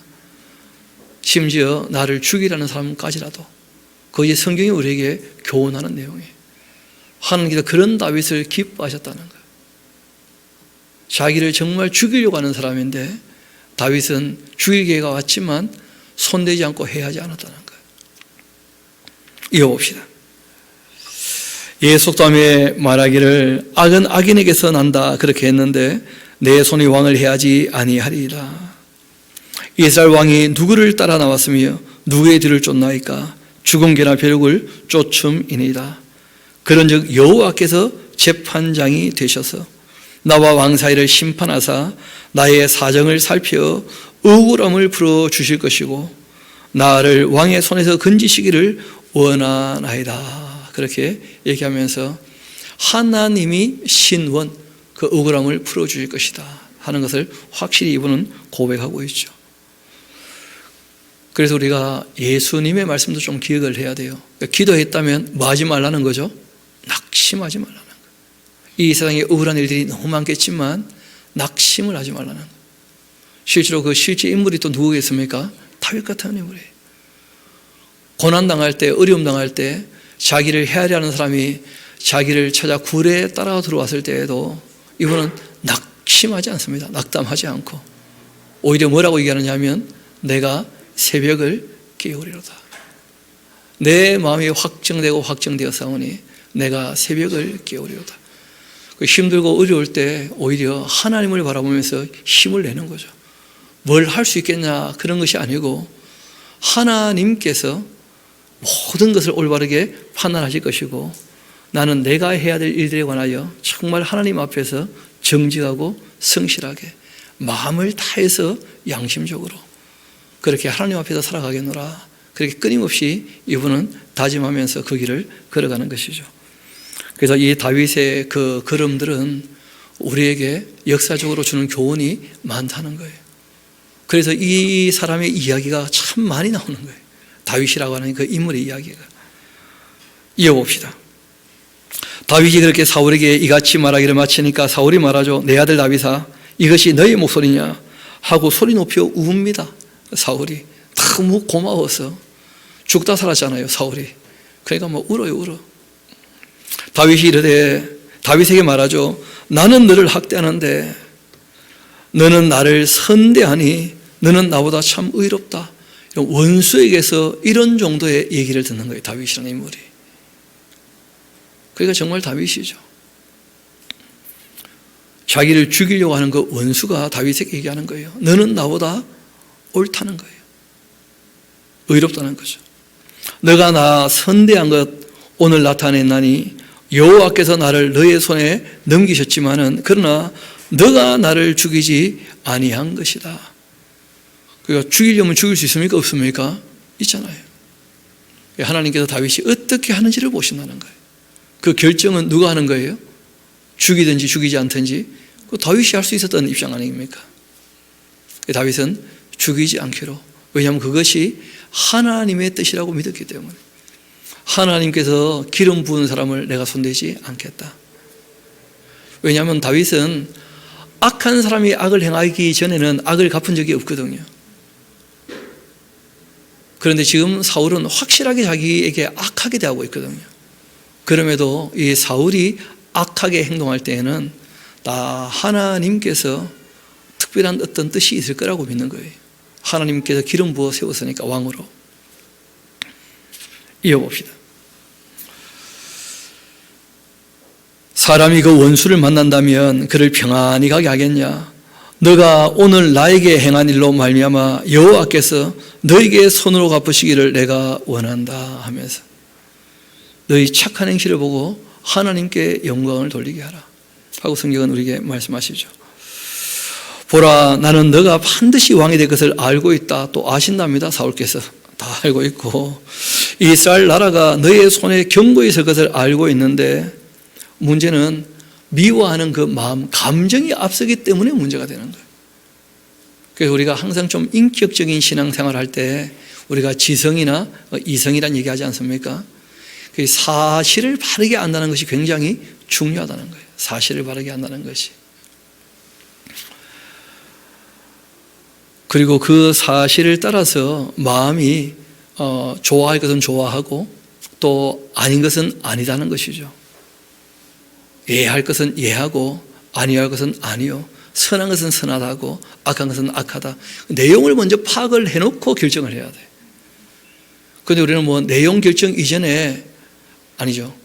심지어 나를 죽이라는 사람까지라도 그것이 성경이 우리에게 교훈하는 내용이에요. 하나님께서 그런 다윗을 기뻐하셨다는 거예요. 자기를 정말 죽이려고 하는 사람인데 다윗은 죽일 기회가 왔지만 손대지 않고 해하지 않았다는 거예요. 이어봅시다. 예속담에 말하기를 악은 악인에게서 난다 그렇게 했는데 내 손이 왕을 해하지 아니하리라. 이스라엘 왕이 누구를 따라 나왔으며 누구의 뒤를 쫓나이까? 죽은 개나 벼룩을 쫓음이니이다. 그런즉 여호와께서 재판장이 되셔서 나와 왕 사이를 심판하사 나의 사정을 살펴 억울함을 풀어주실 것이고 나를 왕의 손에서 건지시기를 원하나이다. 그렇게 얘기하면서 하나님이 신원, 그 억울함을 풀어주실 것이다 하는 것을 확실히 이분은 고백하고 있죠. 그래서 우리가 예수님의 말씀도 좀 기억을 해야 돼요. 기도했다면 뭐 하지 말라는 거죠? 낙심하지 말라는 거예요. 이 세상에 억울한 일들이 너무 많겠지만 낙심을 하지 말라는 거예요. 실제로 그 실제 인물이 또 누구겠습니까? 다윗 같은 인물이에요. 고난당할 때, 어려움 당할 때 자기를 헤아려 하는 사람이 자기를 찾아 굴에 따라 들어왔을 때에도 이분은 낙심하지 않습니다. 낙담하지 않고 오히려 뭐라고 얘기하느냐 하면 내가 새벽을 깨우리로다. 내 마음이 확정되고 확정되었사오니 내가 새벽을 깨우리로다. 힘들고 어려울 때 오히려 하나님을 바라보면서 힘을 내는 거죠. 뭘 할 수 있겠냐 그런 것이 아니고 하나님께서 모든 것을 올바르게 판단하실 것이고 나는 내가 해야 될 일들에 관하여 정말 하나님 앞에서 정직하고 성실하게 마음을 다해서 양심적으로 그렇게 하나님 앞에서 살아가겠노라. 그렇게 끊임없이 이분은 다짐하면서 그 길을 걸어가는 것이죠. 그래서 이 다윗의 그 걸음들은 우리에게 역사적으로 주는 교훈이 많다는 거예요. 그래서 이 사람의 이야기가 참 많이 나오는 거예요. 다윗이라고 하는 그 인물의 이야기가. 이어봅시다. 다윗이 그렇게 사울에게 이같이 말하기를 마치니까 사울이 말하죠. 내 아들 다윗아 이것이 너의 목소리냐 하고 소리 높여 웁니다. 사울이 너무 고마워서 죽다 살았잖아요. 사울이. 그러니까 뭐 울어요 울어. 다윗이 이르되 다윗에게 말하죠. 나는 너를 학대하는데 너는 나를 선대하니 너는 나보다 참 의롭다. 이런 원수에게서 이런 정도의 얘기를 듣는 거예요. 다윗이라는 인물이. 그러니까 정말 다윗이죠. 자기를 죽이려고 하는 그 원수가 다윗에게 얘기하는 거예요. 너는 나보다 옳다는 거예요. 의롭다는 거죠. 너가 나 선대한 것 오늘 나타냈나니 여호와께서 나를 너의 손에 넘기셨지만은 그러나 너가 나를 죽이지 아니한 것이다. 그러니까 죽이려면 죽일 수 있습니까? 없습니까? 있잖아요. 하나님께서 다윗이 어떻게 하는지를 보신다는 거예요. 그 결정은 누가 하는 거예요? 죽이든지 죽이지 않든지 그 다윗이 할 수 있었던 입장 아닙니까? 다윗은 죽이지 않기로. 왜냐하면 그것이 하나님의 뜻이라고 믿었기 때문에. 하나님께서 기름 부은 사람을 내가 손대지 않겠다. 왜냐하면 다윗은 악한 사람이 악을 행하기 전에는 악을 갚은 적이 없거든요. 그런데 지금 사울은 확실하게 자기에게 악하게 대하고 있거든요. 그럼에도 이 사울이 악하게 행동할 때에는 다 하나님께서 특별한 어떤 뜻이 있을 거라고 믿는 거예요. 하나님께서 기름 부어 세웠으니까 왕으로. 이어봅시다. 사람이 그 원수를 만난다면 그를 평안히 가게 하겠냐? 너가 오늘 나에게 행한 일로 말미암아 여호와께서 너에게 손으로 갚으시기를 내가 원한다 하면서 너희 착한 행실을 보고 하나님께 영광을 돌리게 하라 하고 성경은 우리에게 말씀하시죠. 보라, 나는 너가 반드시 왕이 될 것을 알고 있다. 또 아신답니다. 사울께서 다 알고 있고 이스라엘 나라가 너의 손에 견고히 있을 것을 알고 있는데 문제는 미워하는 그 마음, 감정이 앞서기 때문에 문제가 되는 거예요. 그래서 우리가 항상 좀 인격적인 신앙생활을 할 때 우리가 지성이나 이성이란 얘기하지 않습니까? 그 사실을 바르게 안다는 것이 굉장히 중요하다는 거예요. 사실을 바르게 안다는 것이. 그리고 그 사실을 따라서 마음이 좋아할 것은 좋아하고 또 아닌 것은 아니다는 것이죠. 예할 것은 예하고 아니할 것은 아니요. 선한 것은 선하다고 악한 것은 악하다. 내용을 먼저 파악을 해놓고 결정을 해야 돼. 그런데 우리는 뭐 내용 결정 이전에 아니죠.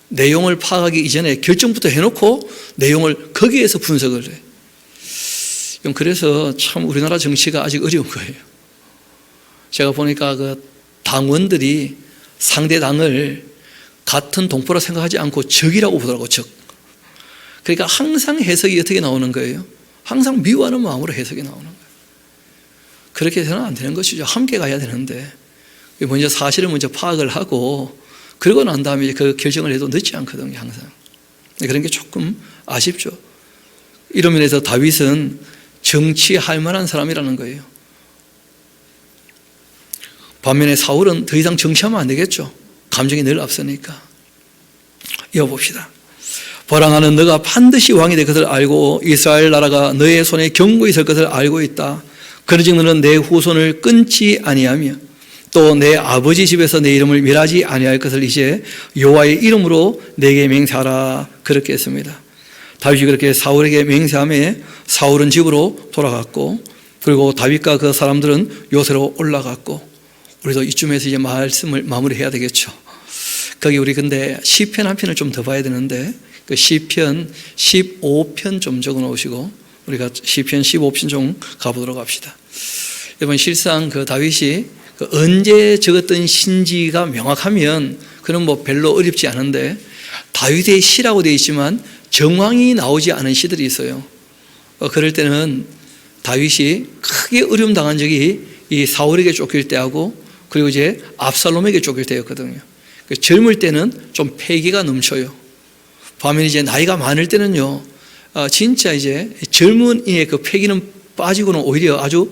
내용을 파악하기 이전에 결정부터 해놓고 내용을 거기에서 분석을 해. 그래서 참 우리나라 정치가 아직 어려운 거예요. 제가 보니까 그 당원들이 상대 당을 같은 동포라 생각하지 않고 적이라고 보더라고, 적. 그러니까 항상 해석이 어떻게 나오는 거예요? 항상 미워하는 마음으로 해석이 나오는 거예요. 그렇게 해서는 안 되는 것이죠. 함께 가야 되는데 먼저 사실을 먼저 파악을 하고 그러고 난 다음에 그 결정을 해도 늦지 않거든요. 항상. 그런 게 조금 아쉽죠. 이런 면에서 다윗은 정치할 만한 사람이라는 거예요. 반면에 사울은 더 이상 정치하면 안 되겠죠. 감정이 늘 앞서니까. 이어봅시다. 보라, 나는 너가 반드시 왕이 될 것을 알고 이스라엘 나라가 너의 손에 견고히 설 것을 알고 있다. 그러즉 너는 내 후손을 끊지 아니하며 또 내 아버지 집에서 내 이름을 멸하지 아니할 것을 이제 여호와의 이름으로 내게 맹세하라. 그렇게 했습니다. 다윗이 그렇게 사울에게 맹세하며 사울은 집으로 돌아갔고 그리고 다윗과 그 사람들은 요새로 올라갔고 우리도 이쯤에서 이제 말씀을 마무리해야 되겠죠. 거기 우리 근데 시편 한 편을 좀 더 봐야 되는데 그 시편 15편 좀 적어 놓으시고 우리가 시편 15편 좀 가보도록 합시다. 여러분 실상 그 다윗이 그 언제 적었던 신지가 명확하면 그건 뭐 별로 어렵지 않은데 다윗의 시라고 되어 있지만 정황이 나오지 않은 시들이 있어요. 그럴 때는 다윗이 크게 어려움 당한 적이 이 사울에게 쫓길 때하고 그리고 이제 압살롬에게 쫓길 때였거든요. 젊을 때는 좀 패기가 넘쳐요. 반면에 이제 나이가 많을 때는요, 진짜 이제 젊은이의 그 패기는 빠지고는 오히려 아주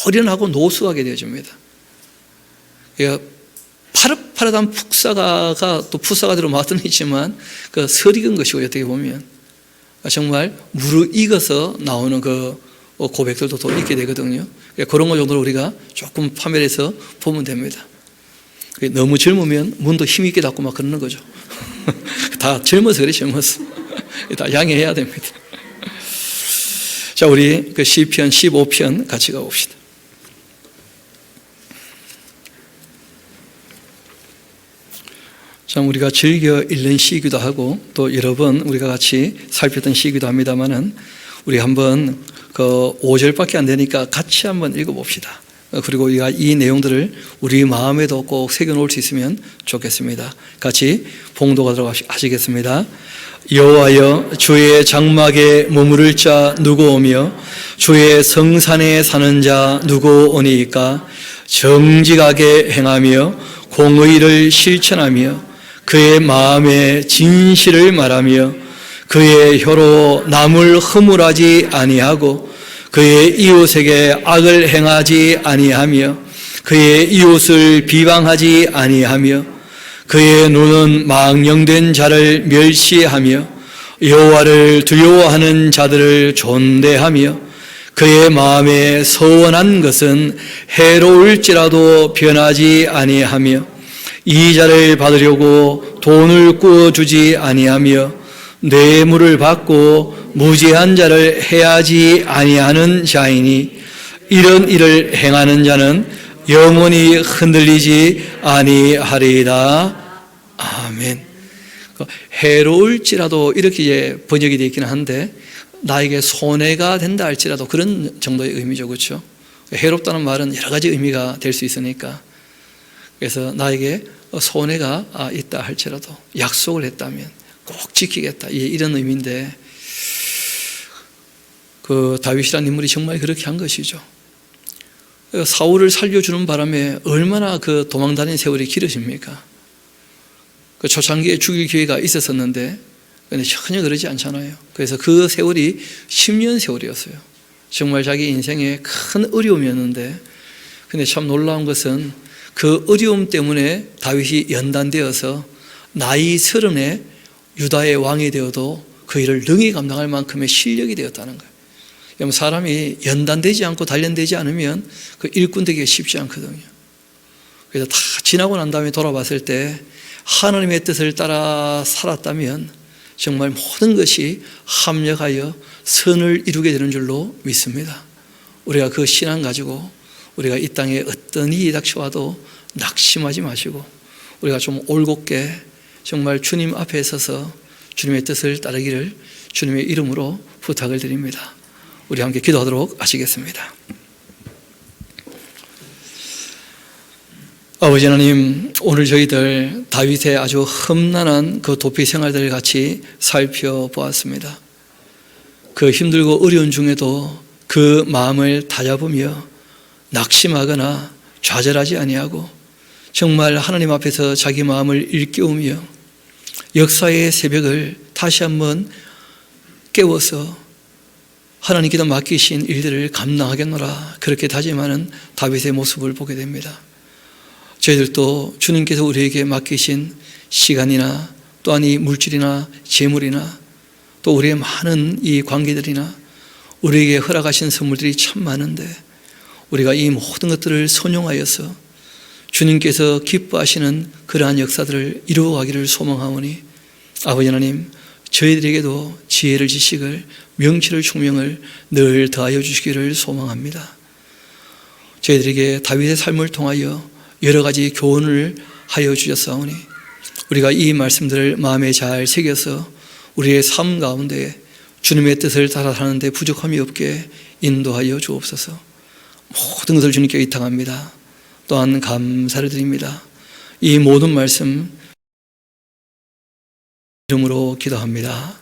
노련하고 노숙하게 되어집니다. 파릇파릇한 풋사과가 또 풋사과대로 맛은 있지만 그 설익은 것이고 어떻게 보면 정말 무르익어서 나오는 그 고백들도 또 있게 되거든요. 그런 것 정도로 우리가 조금 판별해서 보면 됩니다. 너무 젊으면 문도 힘있게 닫고 막 그러는 거죠. 다 젊어서 그래, 젊었어. 다 양해해야 됩니다. 자, 우리 그 시편 15편 같이 가봅시다. 참 우리가 즐겨 읽는 시이기도 하고 또 여러 번 우리가 같이 살폈던 시이기도 합니다만은 우리 한번 그 5절밖에 안 되니까 같이 한번 읽어봅시다. 그리고 우리가 이 내용들을 우리 마음에도 꼭 새겨놓을 수 있으면 좋겠습니다. 같이 봉독하도록 하시겠습니다. 여호와여, 주의 장막에 머무를 자 누구 오며 주의 성산에 사는 자 누구 오니이까? 정직하게 행하며 공의를 실천하며 그의 마음에 진실을 말하며 그의 혀로 남을 허물하지 아니하고 그의 이웃에게 악을 행하지 아니하며 그의 이웃을 비방하지 아니하며 그의 눈은 망령된 자를 멸시하며 여호와를 두려워하는 자들을 존대하며 그의 마음에 서원한 것은 해로울지라도 변하지 아니하며 이자를 받으려고 돈을 꾸어주지 아니하며 뇌물을 받고 무지한 자를 해하지 아니하는 자이니 이런 일을 행하는 자는 영원히 흔들리지 아니하리이다. 아멘. 해로울지라도 이렇게 번역이 되어 있기는 한데 나에게 손해가 된다 할지라도 그런 정도의 의미죠. 그렇죠? 해롭다는 말은 여러 가지 의미가 될 수 있으니까 그래서 나에게 손해가 있다 할지라도 약속을 했다면 꼭 지키겠다 이런 의미인데 그 다윗이라는 인물이 정말 그렇게 한 것이죠. 사울을 살려주는 바람에 얼마나 그 도망다닌 세월이 길어집니까? 그 초창기에 죽일 기회가 있었었는데 근데 전혀 그러지 않잖아요. 그래서 그 세월이 10년 세월이었어요. 정말 자기 인생에 큰 어려움이었는데 근데 참 놀라운 것은 그 어려움 때문에 다윗이 연단되어서 나이 30에 유다의 왕이 되어도 그 일을 능히 감당할 만큼의 실력이 되었다는 거예요. 여러분 사람이 연단되지 않고 단련되지 않으면 그 일꾼 되기가 쉽지 않거든요. 그래서 다 지나고 난 다음에 돌아봤을 때 하나님의 뜻을 따라 살았다면 정말 모든 것이 합력하여 선을 이루게 되는 줄로 믿습니다. 우리가 그 신앙 가지고 우리가 이 땅에 어떤 일이 닥쳐와도 낙심하지 마시고 우리가 좀 올곧게 정말 주님 앞에 서서 주님의 뜻을 따르기를 주님의 이름으로 부탁을 드립니다. 우리 함께 기도하도록 하시겠습니다. 아버지 하나님, 오늘 저희들 다윗의 아주 험난한 그 도피 생활들을 같이 살펴보았습니다. 그 힘들고 어려운 중에도 그 마음을 다잡으며 낙심하거나 좌절하지 아니하고 정말 하나님 앞에서 자기 마음을 일깨우며 역사의 새벽을 다시 한번 깨워서 하나님께서 맡기신 일들을 감당하겠노라 그렇게 다짐하는 다윗의 모습을 보게 됩니다. 저희들도 주님께서 우리에게 맡기신 시간이나 또한 이 물질이나 재물이나 또 우리의 많은 이 관계들이나 우리에게 허락하신 선물들이 참 많은데 우리가 이 모든 것들을 선용하여서 주님께서 기뻐하시는 그러한 역사들을 이루어가기를 소망하오니 아버지 하나님, 저희들에게도 지혜를 지식을 명철을 총명을 늘 더하여 주시기를 소망합니다. 저희들에게 다윗의 삶을 통하여 여러 가지 교훈을 하여 주셨사오니 우리가 이 말씀들을 마음에 잘 새겨서 우리의 삶 가운데 주님의 뜻을 따라 사는 데 부족함이 없게 인도하여 주옵소서. 모든 것을 주님께 의탁합니다. 또한 감사를 드립니다. 이 모든 말씀 이름으로 기도합니다.